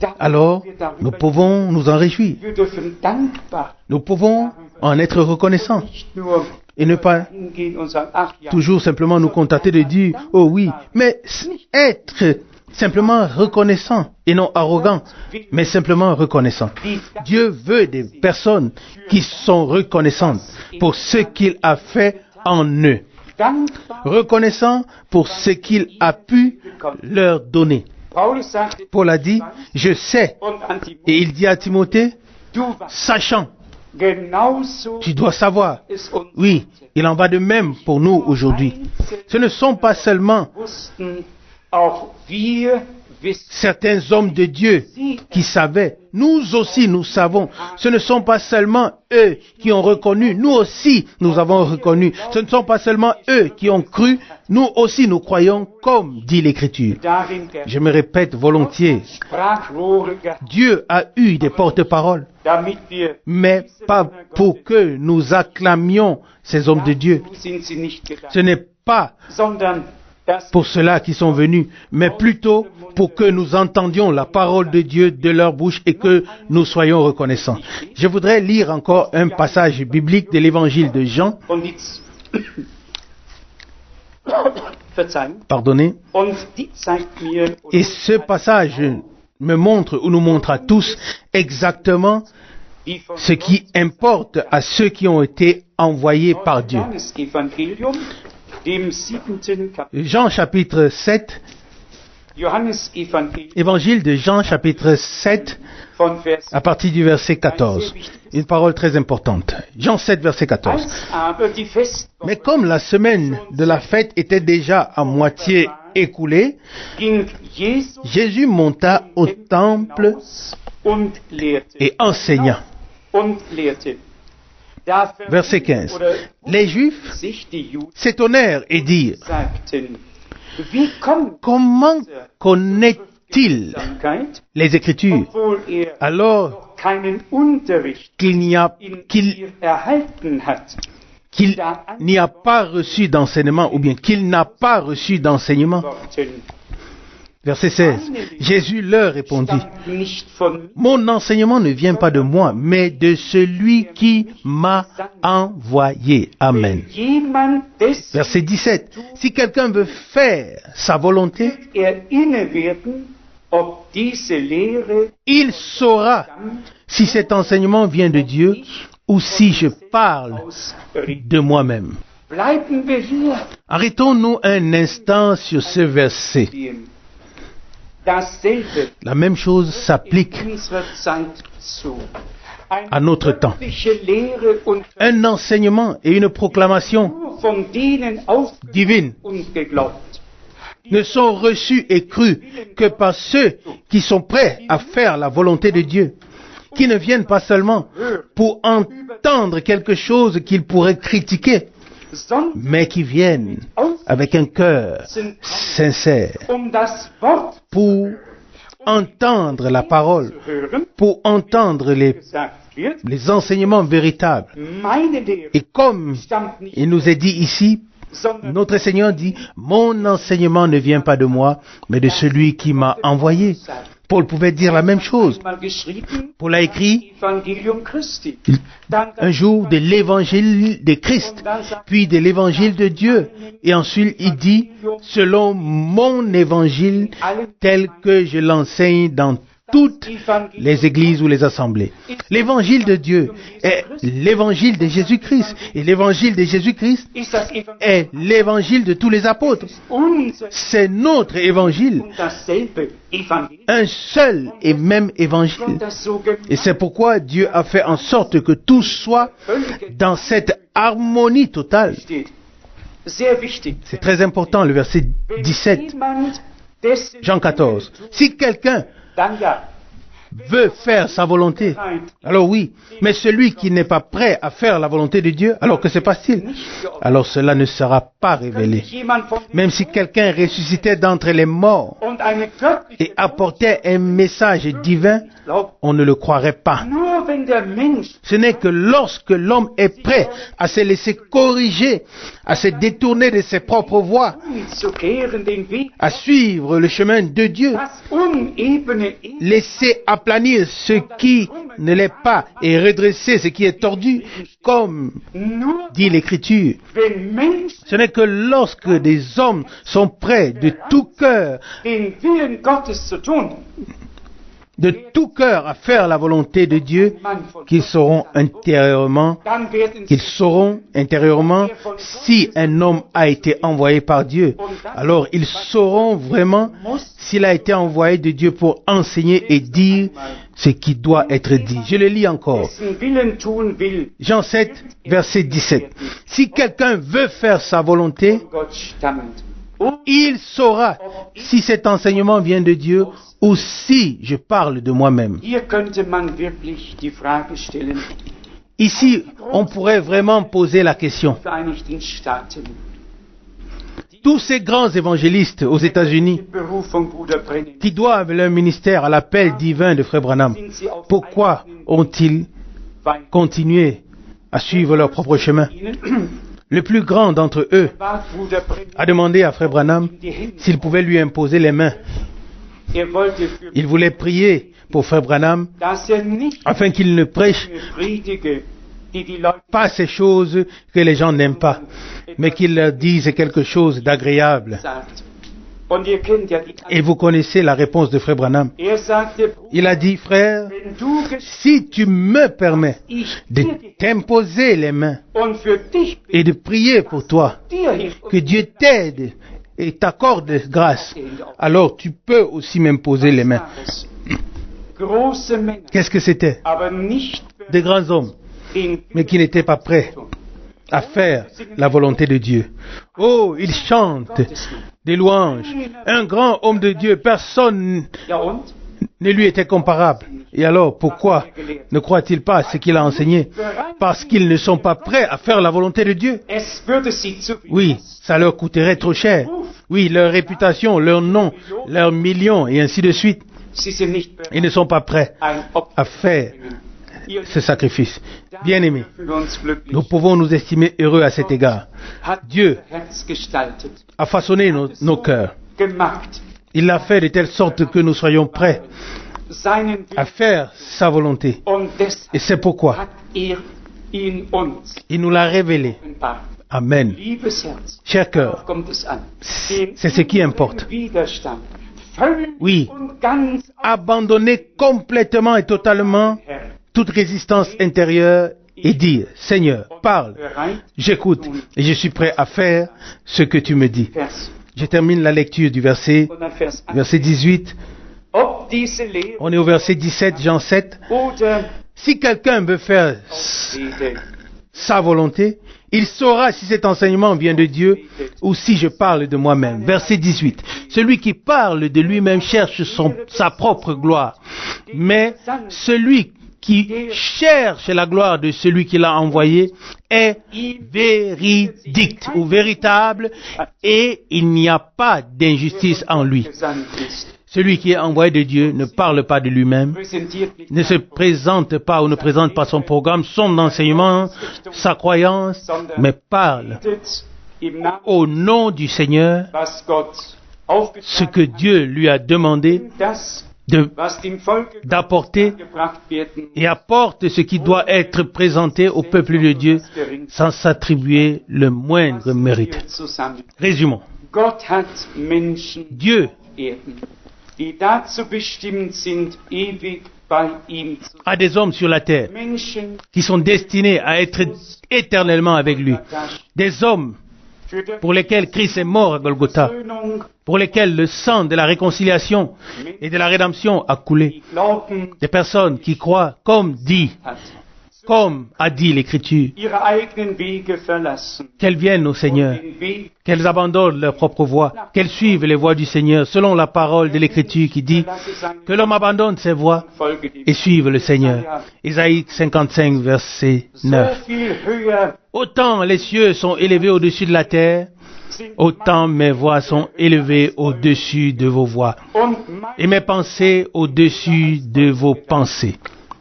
Speaker 1: dann
Speaker 2: alors
Speaker 1: wir darüber
Speaker 2: nous pouvons nous en réjouir.
Speaker 1: wir dürfen dankbar
Speaker 2: Nous pouvons en être reconnaissants
Speaker 1: nicht nur
Speaker 2: et ne pas
Speaker 1: hingehen und sagen, ach ja,
Speaker 2: toujours simplement nous contenter de dire « Oh oui », mais être simplement reconnaissants et non arrogants, mais simplement reconnaissants. Dieu veut des personnes qui sont reconnaissantes pour ce qu'il a fait en eux, reconnaissants pour ce qu'il a pu leur donner. Paul a dit, je sais, et il dit à Timothée, sachant, tu dois savoir. Oui, il en va de même pour nous aujourd'hui. Ce ne sont pas seulement certains hommes de Dieu qui savaient. Nous aussi, nous savons. Ce ne sont pas seulement eux qui ont reconnu. Nous aussi, nous avons reconnu. Ce ne sont pas seulement eux qui ont cru. Nous aussi, nous croyons comme dit l'Écriture. Je me répète volontiers. Dieu a eu des porte-paroles, mais pas pour que nous acclamions ces hommes de Dieu. Ce n'est pas pour cela qu'ils sont venus, mais plutôt pour que nous entendions la parole de Dieu de leur bouche et que nous soyons reconnaissants. Je voudrais lire encore un passage biblique de l'évangile de Jean. Pardonnez. Et ce passage me montre ou nous montre à tous exactement ce qui importe à ceux qui ont été envoyés par Dieu. Jean chapitre 7, Évangile de Jean chapitre 7, à partir du verset 14. Une parole très importante. Jean 7, verset 14. Mais comme la semaine de la fête était déjà à moitié écoulée, Jésus monta au temple et enseigna. Verset 15. Les Juifs s'étonnèrent et dirent, comment connaît-il les Écritures alors qu'il n'y a pas reçu d'enseignement ou bien qu'il n'a pas reçu d'enseignement? Verset 16. Jésus leur répondit, mon enseignement ne vient pas de moi, mais de celui qui m'a envoyé. Amen. Verset 17. Si quelqu'un veut faire sa volonté, il saura si cet enseignement vient de Dieu ou si je parle de moi-même. Arrêtons-nous un instant sur ce verset. La même chose s'applique à notre temps. Un enseignement et une proclamation divine ne sont reçus et crus que par ceux qui sont prêts à faire la volonté de Dieu, qui ne viennent pas seulement pour entendre quelque chose qu'ils pourraient critiquer, mais qui viennent avec un cœur sincère pour entendre la parole, pour entendre les enseignements véritables. Et comme il nous est dit ici, notre Seigneur dit, mon enseignement ne vient pas de moi, mais de celui qui m'a envoyé. Paul pouvait dire la même chose. Paul a écrit un jour de l'évangile de Christ, puis de l'évangile de Dieu. Et ensuite il dit, selon mon évangile tel que je l'enseigne dans toutes les églises ou les assemblées. L'évangile de Dieu est l'évangile de Jésus-Christ. Et l'évangile de Jésus-Christ est l'évangile de tous les apôtres. C'est notre évangile. Un seul et même évangile. Et c'est pourquoi Dieu a fait en sorte que tout soit dans cette harmonie totale. C'est très important, le verset 17. Jean 14. Si quelqu'un veut faire sa volonté, alors oui, mais celui qui n'est pas prêt à faire la volonté de Dieu, alors que se passe-t-il? Alors cela ne sera pas révélé. Même si quelqu'un ressuscitait d'entre les morts et apportait un message divin, on ne le croirait pas.
Speaker 1: wenn der Mensch
Speaker 2: Ce n'est que lorsque l'homme est prêt à se laisser corriger, à se détourner de ses propres voies,
Speaker 1: umzukehren, den Weg,
Speaker 2: à suivre le chemin de Dieu,
Speaker 1: das Unebene ist,
Speaker 2: laisser aplanir ce qui ne l'est pas et redresser ce qui est tordu, comme
Speaker 1: nur
Speaker 2: dit l'Écriture.
Speaker 1: wenn Menschen
Speaker 2: Ce n'est que lorsque des hommes sont prêts de tout cœur
Speaker 1: den Willen Gottes zu tun,
Speaker 2: à faire la volonté de Dieu, qu'ils sauront intérieurement si un homme a été envoyé par Dieu. Alors ils sauront vraiment s'il a été envoyé de Dieu pour enseigner et dire ce qui doit être dit. Je le lis encore.
Speaker 1: dessen Willen tun will,
Speaker 2: Jean 7, verset 17. Si quelqu'un veut faire sa volonté,
Speaker 1: von Gott stammend. Und
Speaker 2: il saura si cet enseignement vient de Dieu ou si je parle de moi-même.
Speaker 1: hier könnte man wirklich die Frage stellen,
Speaker 2: Ici, on pourrait vraiment poser la question.
Speaker 1: Vereinigten Staaten,
Speaker 2: Tous ces grands évangélistes aux États-Unis
Speaker 1: die Berufung Bruder Brennan,
Speaker 2: qui doivent leur ministère à l'appel divin de Frère Branham,
Speaker 1: sind sie auf
Speaker 2: pourquoi ont-ils
Speaker 1: Wein
Speaker 2: continué à suivre leur propre chemin?
Speaker 1: ihnen?
Speaker 2: Le plus grand d'entre eux
Speaker 1: Bat Bruder Brennan
Speaker 2: a demandé à Frère Branham
Speaker 1: die Hände.
Speaker 2: s'il pouvait lui imposer les mains.
Speaker 1: Wollte für
Speaker 2: Il voulait prier pour Frère Branham
Speaker 1: dass nicht
Speaker 2: afin qu'il ne prêche
Speaker 1: predige, die die Leute
Speaker 2: pas ces choses que les gens n'aiment pas, mais qu'il leur dise quelque chose d'agréable.
Speaker 1: sagt. Und ihr kennt ja die
Speaker 2: Et vous connaissez la réponse de Frère Branham.
Speaker 1: sagte,
Speaker 2: Il a dit, frère,
Speaker 1: wenn du
Speaker 2: si tu me permets
Speaker 1: ich
Speaker 2: de
Speaker 1: dir die
Speaker 2: t'imposer les mains
Speaker 1: und für dich
Speaker 2: et de prier pour toi,
Speaker 1: dir hilft
Speaker 2: que Dieu t'aide et t'accorde grâce, alors tu peux aussi m'imposer les mains.
Speaker 1: große Männer,
Speaker 2: Qu'est-ce que c'était?
Speaker 1: aber nicht
Speaker 2: Des grands hommes,
Speaker 1: den
Speaker 2: mais qui n'étaient pas prêts à faire la volonté de Dieu. Oh, ils chantent des louanges. Un grand homme de Dieu, personne
Speaker 1: ja und
Speaker 2: ne lui était comparable. Et alors, pourquoi ne croit-il pas à ce qu'il a enseigné? Parce qu'ils ne sont pas prêts à faire la volonté de Dieu.
Speaker 1: es würde sie zu viel
Speaker 2: Oui, ça leur coûterait trop cher. Oui, leur réputation, leur nom, leurs millions, et ainsi de suite.
Speaker 1: sie sind nicht bereit,
Speaker 2: Ils ne sont pas prêts
Speaker 1: ein Opfer
Speaker 2: à faire
Speaker 1: Ihr
Speaker 2: ce sacrifice. Bien-aimés,
Speaker 1: fühlen uns glücklich.
Speaker 2: nous pouvons nous estimer heureux à cet égard.
Speaker 1: Hat
Speaker 2: Dieu
Speaker 1: unser Herz gestaltet,
Speaker 2: a façonné nos cœurs.
Speaker 1: gemacht,
Speaker 2: Il l'a fait de telle sorte que nous soyons prêts
Speaker 1: seinen
Speaker 2: à
Speaker 1: Willen,
Speaker 2: faire sa volonté.
Speaker 1: und deshalb
Speaker 2: Et c'est pourquoi
Speaker 1: hat ihn uns
Speaker 2: il nous l'a révélé.
Speaker 1: offenbart.
Speaker 2: Amen.
Speaker 1: Liebes Herz,
Speaker 2: Cher cœur,
Speaker 1: kommt es an.
Speaker 2: c'est ce qui importe.
Speaker 1: Widerstand, völlig
Speaker 2: Oui.
Speaker 1: und ganz
Speaker 2: Abandonner complètement et totalement
Speaker 1: Herr,
Speaker 2: toute résistance intérieure et dire, Seigneur, parle,
Speaker 1: bereit,
Speaker 2: j'écoute et je suis prêt à faire ce que tu me dis.
Speaker 1: Vers,
Speaker 2: Je termine la lecture du verset,
Speaker 1: und dann Vers 1.
Speaker 2: verset 18.
Speaker 1: Ob diese Lehre
Speaker 2: On est au verset 17, Jean 7.
Speaker 1: oder
Speaker 2: Si quelqu'un veut faire
Speaker 1: Rede
Speaker 2: sa volonté, il saura si cet enseignement vient de Dieu ou si je parle de moi-même. Verset 18. Celui qui parle de lui-même cherche sa propre gloire. Mais celui qui cherche la gloire de celui qui l'a envoyé est véridique ou véritable et il n'y a pas d'injustice en lui.
Speaker 1: gesandt ist,
Speaker 2: Celui qui est envoyé de Dieu ne parle pas de lui-même,
Speaker 1: präsentiert nicht
Speaker 2: ne se présente pas ou ne présente pas son programme, son enseignement, sa croyance, mais parle
Speaker 1: im Namen,
Speaker 2: au nom du Seigneur
Speaker 1: was Gott
Speaker 2: ce que
Speaker 1: aufgetragen
Speaker 2: Dieu lui a demandé
Speaker 1: hat, das,
Speaker 2: de-
Speaker 1: was dem Volk
Speaker 2: d'apporter
Speaker 1: gebracht werden,
Speaker 2: et apporte ce qui doit être présenté au peuple de Dieu sans s'attribuer le moindre mérite.
Speaker 1: zusammen.
Speaker 2: Résumons.
Speaker 1: Gott hat Menschen
Speaker 2: Dieu
Speaker 1: Erden, die dazu bestimmt sind, ewig bei ihm zu sein.
Speaker 2: a des hommes sur la terre
Speaker 1: Menschen,
Speaker 2: qui sont destinés à être éternellement avec lui. Des hommes
Speaker 1: für die
Speaker 2: pour lesquels Christ est mort à Golgotha,
Speaker 1: Versöhnung,
Speaker 2: pour lesquels le sang de la réconciliation et de la rédemption a coulé.
Speaker 1: die glauben
Speaker 2: Des personnes qui croient, comme a dit l'Écriture,
Speaker 1: ihre eigenen Wege verlassen.
Speaker 2: qu'elles viennent au Seigneur,
Speaker 1: Den Weg
Speaker 2: qu'elles abandonnent leur propre voie, qu'elles suivent les voies du Seigneur, selon la parole de l'Écriture qui dit
Speaker 1: verlasse sein,
Speaker 2: que l'homme abandonne ses voies
Speaker 1: folge dem
Speaker 2: et suive le Seigneur. Isaïe 55, verset
Speaker 1: so
Speaker 2: 9.
Speaker 1: viel höher
Speaker 2: Autant les cieux sont élevés au-dessus de la terre,
Speaker 1: sind
Speaker 2: autant mes voix sont élevées au-dessus de vos voix,
Speaker 1: und
Speaker 2: et mes pensées au-dessus de vos pensées.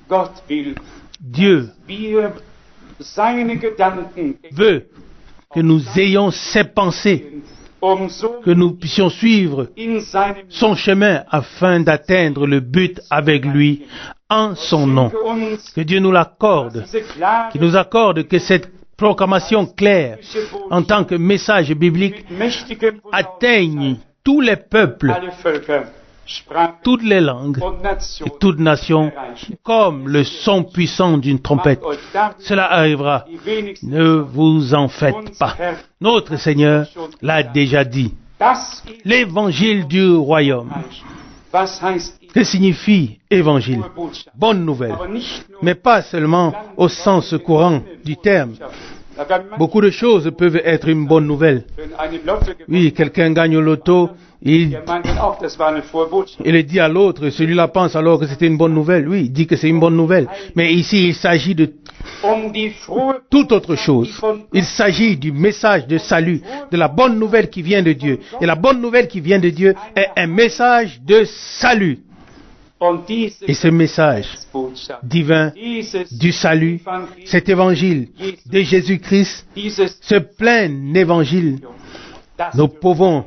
Speaker 1: Gott will,
Speaker 2: Dieu
Speaker 1: wir seine Gedanken
Speaker 2: veut que nous ayons ses pensées,
Speaker 1: so
Speaker 2: que nous puissions suivre
Speaker 1: in seinem
Speaker 2: son chemin afin d'atteindre le but avec lui en son nom.
Speaker 1: uns
Speaker 2: Que Dieu nous l'accorde,
Speaker 1: diese klare
Speaker 2: qu'il nous accorde que cette proclamation claire en tant que message biblique
Speaker 1: mit mächtigem
Speaker 2: atteigne tous les peuples,
Speaker 1: alle Völker, Sprachen
Speaker 2: toutes les langues
Speaker 1: und
Speaker 2: et
Speaker 1: Nationen
Speaker 2: toutes nations
Speaker 1: erreichen.
Speaker 2: comme le son puissant d'une trompette.
Speaker 1: Macht euch darum
Speaker 2: Cela arrivera.
Speaker 1: die wenigsten
Speaker 2: Ne vous en faites pas. Notre Seigneur l'a déjà dit.
Speaker 1: das
Speaker 2: L'évangile du royaume.
Speaker 1: was heißt
Speaker 2: Que signifie évangile?
Speaker 1: frohe Botschaft?
Speaker 2: Bonne nouvelle.
Speaker 1: Aber nicht nur
Speaker 2: Mais pas seulement au sens courant du terme.
Speaker 1: Da kann man
Speaker 2: Beaucoup de choses peuvent être une bonne nouvelle.
Speaker 1: wenn eine Lotte
Speaker 2: Oui, quelqu'un gagne au loto, il
Speaker 1: der meint dann auch, das war eine frohe Botschaft.
Speaker 2: le dit à l'autre, celui-là pense alors que c'était une bonne nouvelle. Oui, il dit que c'est une bonne nouvelle. Mais ici, il s'agit de
Speaker 1: Die frohe
Speaker 2: toute autre chose. Il s'agit du message de salut, de la bonne nouvelle qui vient de Dieu. Et la bonne nouvelle qui vient de Dieu est un message de salut.
Speaker 1: und diese
Speaker 2: Et ce message
Speaker 1: Botschaft,
Speaker 2: divin
Speaker 1: dieses
Speaker 2: du salut,
Speaker 1: Evangelium,
Speaker 2: cet évangile de Jésus-Christ,
Speaker 1: dieses
Speaker 2: ce plein évangile,
Speaker 1: das
Speaker 2: nous pouvons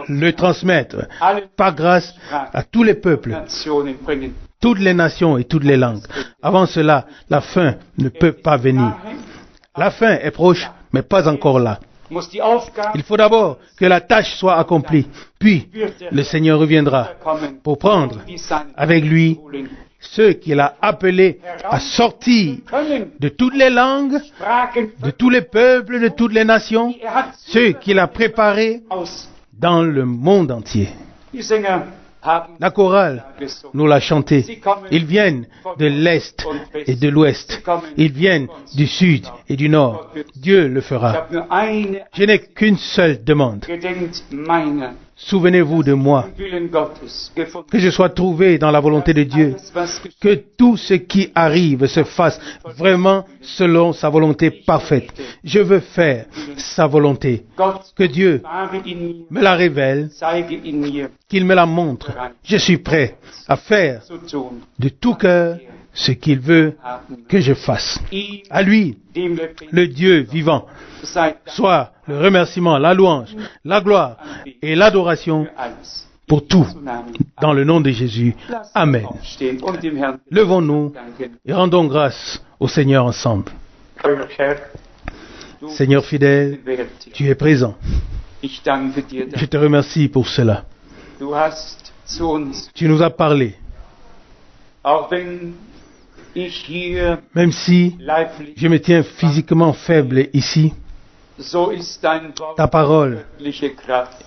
Speaker 2: le transmettre
Speaker 1: alle
Speaker 2: par grâce à tous les peuples,
Speaker 1: Nationen bringen.
Speaker 2: toutes les nations et toutes les langues. Avant cela, la fin ne peut pas venir. La fin est proche, mais pas encore là.
Speaker 1: Muss die Aufgabe
Speaker 2: Il faut d'abord que la tâche soit accomplie, puis le Seigneur reviendra
Speaker 1: kommen,
Speaker 2: pour prendre
Speaker 1: die sein
Speaker 2: avec lui
Speaker 1: holen.
Speaker 2: ceux qu'il a appelés à sortir
Speaker 1: Können
Speaker 2: de toutes les langues,
Speaker 1: Sprachen,
Speaker 2: de tous les peuples, de toutes les nations,
Speaker 1: hat
Speaker 2: ceux qu'il a préparés
Speaker 1: aus.
Speaker 2: dans le monde entier.
Speaker 1: Die Sänger haben
Speaker 2: La chorale
Speaker 1: gesungen.
Speaker 2: nous l'a chanté. Ils viennent de l'Est et de l'Ouest. Ils viennent du Sud et du Nord. Dieu le
Speaker 1: Ich
Speaker 2: fera.
Speaker 1: habe nur eine,
Speaker 2: Je n'ai qu'une seule demande.
Speaker 1: gedenkt meiner,
Speaker 2: Souvenez-vous de moi,
Speaker 1: im Willen Gottes gefunden.
Speaker 2: que je sois trouvé dans la volonté de Dieu,
Speaker 1: Alles, was geschieht,
Speaker 2: que tout ce qui arrive se fasse vraiment selon sa volonté parfaite. Je veux faire sa volonté.
Speaker 1: Gott
Speaker 2: Que Dieu
Speaker 1: wahre in mir,
Speaker 2: me la révèle,
Speaker 1: zeige in mir
Speaker 2: qu'il me la montre. Je suis prêt à faire
Speaker 1: zu tun,
Speaker 2: de tout cœur ce qu'il veut
Speaker 1: haben.
Speaker 2: que je fasse.
Speaker 1: Ihm,
Speaker 2: À lui,
Speaker 1: dem Lebendigen,
Speaker 2: le Dieu vivant,
Speaker 1: sei Dank
Speaker 2: soit le remerciement, la louange, la gloire et l'adoration
Speaker 1: für alles.
Speaker 2: pour tout.
Speaker 1: Zu Namen.
Speaker 2: Dans le nom de Jésus.
Speaker 1: Lasst uns
Speaker 2: Amen.
Speaker 1: aufstehen und dem Herrn
Speaker 2: Levons-nous
Speaker 1: danken.
Speaker 2: et rendons grâce au Seigneur ensemble.
Speaker 1: Euer Herr, du
Speaker 2: Seigneur fidèle,
Speaker 1: Wert.
Speaker 2: tu es présent.
Speaker 1: Ich danke dir,
Speaker 2: Je te remercie pour cela.
Speaker 1: du hast zu uns,
Speaker 2: Tu nous as parlé,
Speaker 1: auch wenn ich hier
Speaker 2: même si
Speaker 1: leiblich,
Speaker 2: je me tiens physiquement faible ici,
Speaker 1: so ist dein Wort
Speaker 2: ta parole
Speaker 1: göttliche Kraft.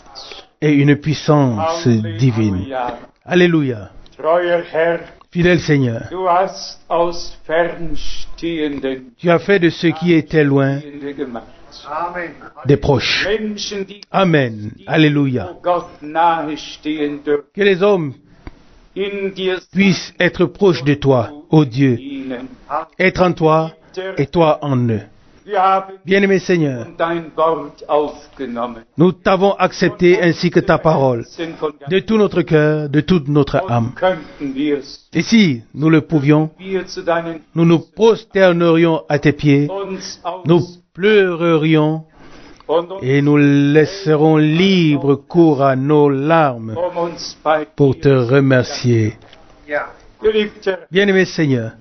Speaker 2: est une puissance divine.
Speaker 1: Halleluja.
Speaker 2: Alléluia.
Speaker 1: Treuer Herr,
Speaker 2: Fidèle Seigneur,
Speaker 1: du hast aus Fernstehenden
Speaker 2: tu as fait de ceux qui étaient loin
Speaker 1: Stehende gemacht.
Speaker 2: des proches.
Speaker 1: Menschen, die
Speaker 2: Amen. Alléluia.
Speaker 1: vor Gott nahe stehen dürfen,
Speaker 2: Que les hommes
Speaker 1: in dir
Speaker 2: puissent être proches de toi, ô Dieu,
Speaker 1: dienen.
Speaker 2: être en toi et toi en eux.
Speaker 1: Wir haben
Speaker 2: Bien-aimé Seigneur,
Speaker 1: dein Wort aufgenommen.
Speaker 2: nous t'avons accepté ainsi que ta parole,
Speaker 1: Sind von
Speaker 2: de tout notre cœur, de toute notre âme.
Speaker 1: und könnten wir es,
Speaker 2: Et si nous le pouvions,
Speaker 1: wir zu deinen
Speaker 2: nous nous prosternerions à tes pieds,
Speaker 1: uns aus
Speaker 2: nous pleurerions
Speaker 1: und uns,
Speaker 2: et nous laisserons libre cours à nos larmes
Speaker 1: uns bei
Speaker 2: pour te remercier.
Speaker 1: Geliebter,
Speaker 2: Bien-aimé Seigneur,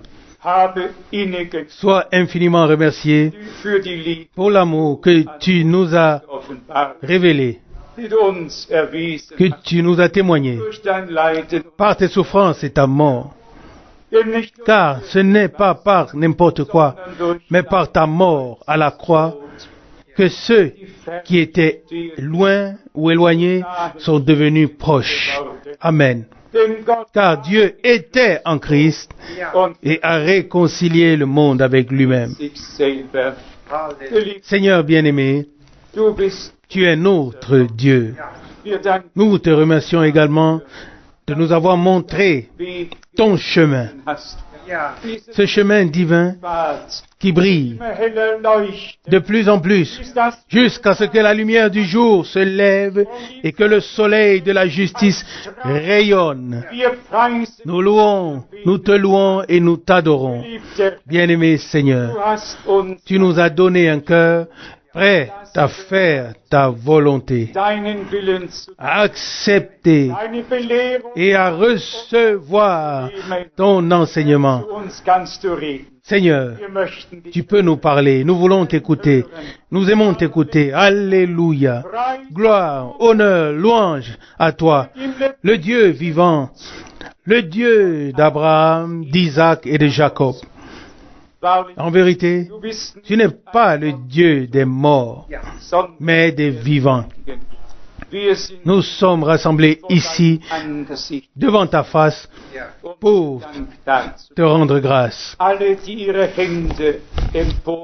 Speaker 1: habe innige
Speaker 2: sois infiniment remercié
Speaker 1: für die Liebe
Speaker 2: pour l'amour que tu nous as
Speaker 1: offenbart,
Speaker 2: révélé,
Speaker 1: die du uns erwiesen
Speaker 2: que
Speaker 1: hast
Speaker 2: tu nous as témoigné
Speaker 1: durch dein Leiden.
Speaker 2: par tes souffrances et ta mort.
Speaker 1: Denn nicht durch
Speaker 2: Car ce n'est pas par n'importe quoi,
Speaker 1: sondern durch
Speaker 2: mais par ta mort à la croix, que ceux
Speaker 1: die Ferne
Speaker 2: qui étaient loin ou éloignés sont devenus proches. Amen.
Speaker 1: Denn Gott
Speaker 2: Car Dieu était en Christ
Speaker 1: und
Speaker 2: et a réconcilié le monde avec lui-même.
Speaker 1: sich selber. Geliebter,
Speaker 2: Seigneur bien-aimé,
Speaker 1: du bist,
Speaker 2: tu es notre Dieu.
Speaker 1: wir danken,
Speaker 2: Nous te remercions également de nous avoir montré
Speaker 1: wie
Speaker 2: ton chemin,
Speaker 1: du hast.
Speaker 2: ce chemin divin qui brille de plus en plus jusqu'à ce que la lumière du jour se lève et que le soleil de la justice rayonne. Nous louons, nous te louons et nous t'adorons. Bien-aimé Seigneur, tu nous as donné un cœur prêt à faire ta volonté, à accepter et à recevoir ton enseignement. Seigneur, tu peux nous parler, nous voulons t'écouter, nous aimons t'écouter. Alléluia, gloire, honneur, louange à toi, le Dieu vivant, le Dieu d'Abraham, d'Isaac et de Jacob. En vérité, tu n'es pas le Dieu des morts, mais des vivants. Nous sommes rassemblés ici, devant ta face, pour te rendre grâce.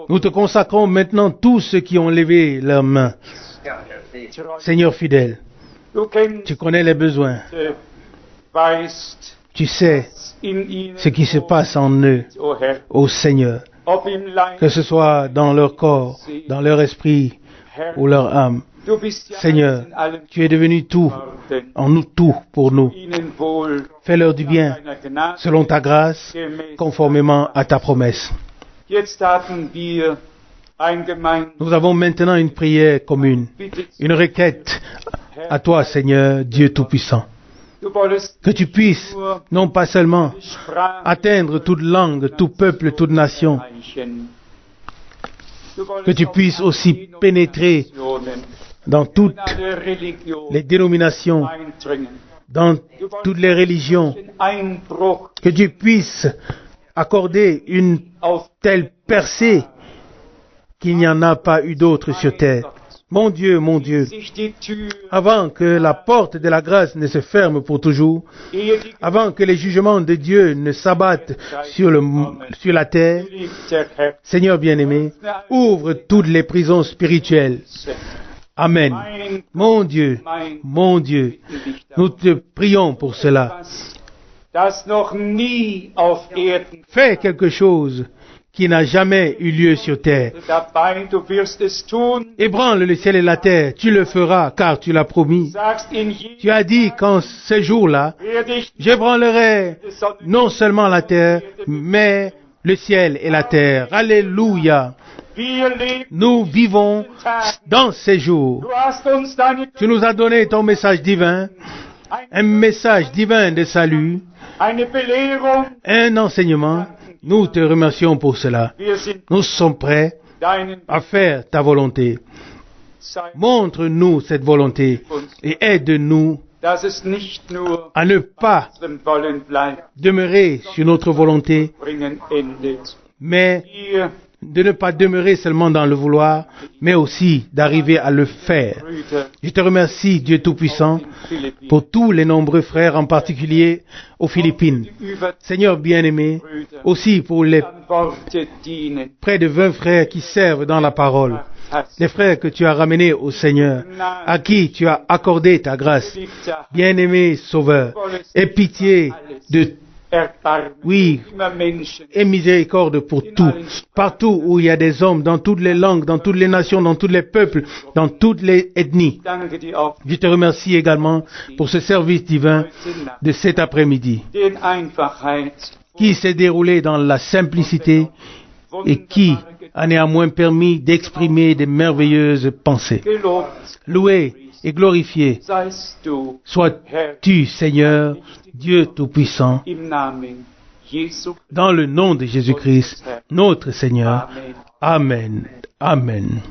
Speaker 2: Nous te consacrons maintenant tous ceux qui ont levé leurs mains. Seigneur fidèle, tu connais les besoins. Tu sais ce qui se passe en eux, ô Seigneur, que ce soit dans leur corps, dans leur esprit ou leur âme. Seigneur, tu es devenu tout, en nous tout pour nous. Fais-leur du bien, selon ta grâce, conformément à ta promesse. Nous avons maintenant une prière commune, une requête à toi, Seigneur, Dieu Tout-Puissant. Que tu puisses, non pas seulement atteindre toute langue, tout peuple, toute nation, que tu puisses aussi pénétrer dans toutes les dénominations, dans toutes les religions, que tu puisses accorder une telle percée qu'il n'y en a pas eu d'autre sur terre. Mon Dieu, avant que la porte de la grâce ne se ferme pour toujours, avant que les jugements de Dieu ne s'abattent sur la terre, Seigneur bien-aimé, ouvre toutes les prisons spirituelles. Amen. Mon Dieu, nous te prions pour cela. Fais quelque chose qui n'a jamais eu lieu sur terre. Ébranle le ciel et la terre, tu le feras, car tu l'as promis. Tu as dit qu'en ce jour-là, j'ébranlerai non seulement la terre, mais le ciel et la terre. Alléluia. Nous vivons dans ces jours. Tu nous as donné ton message divin, un message divin de salut, un enseignement. Nous te remercions pour cela. Nous sommes prêts à faire ta volonté. Montre-nous cette volonté et aide-nous à ne pas demeurer sur notre volonté, mais de ne pas demeurer seulement dans le vouloir, mais aussi d'arriver à le faire. Je te remercie, Dieu Tout-Puissant, pour tous les nombreux frères, en particulier aux Philippines. Seigneur bien-aimé, aussi pour les près de 20 frères qui servent dans la parole. Les frères que tu as ramenés au Seigneur, à qui tu as accordé ta grâce. Bien-aimé Sauveur, aie pitié de oui, et miséricorde pour tout. Partout où il y a des hommes, dans toutes les langues, dans toutes les nations, dans tous les peuples, dans toutes les ethnies. Je te remercie également pour ce service divin de cet après-midi, qui s'est déroulé dans la simplicité et qui a néanmoins permis d'exprimer de merveilleuses pensées. Loué et glorifié sois-tu, Seigneur, Dieu Tout-Puissant, dans le nom de Jésus-Christ, notre Seigneur. Amen. Amen.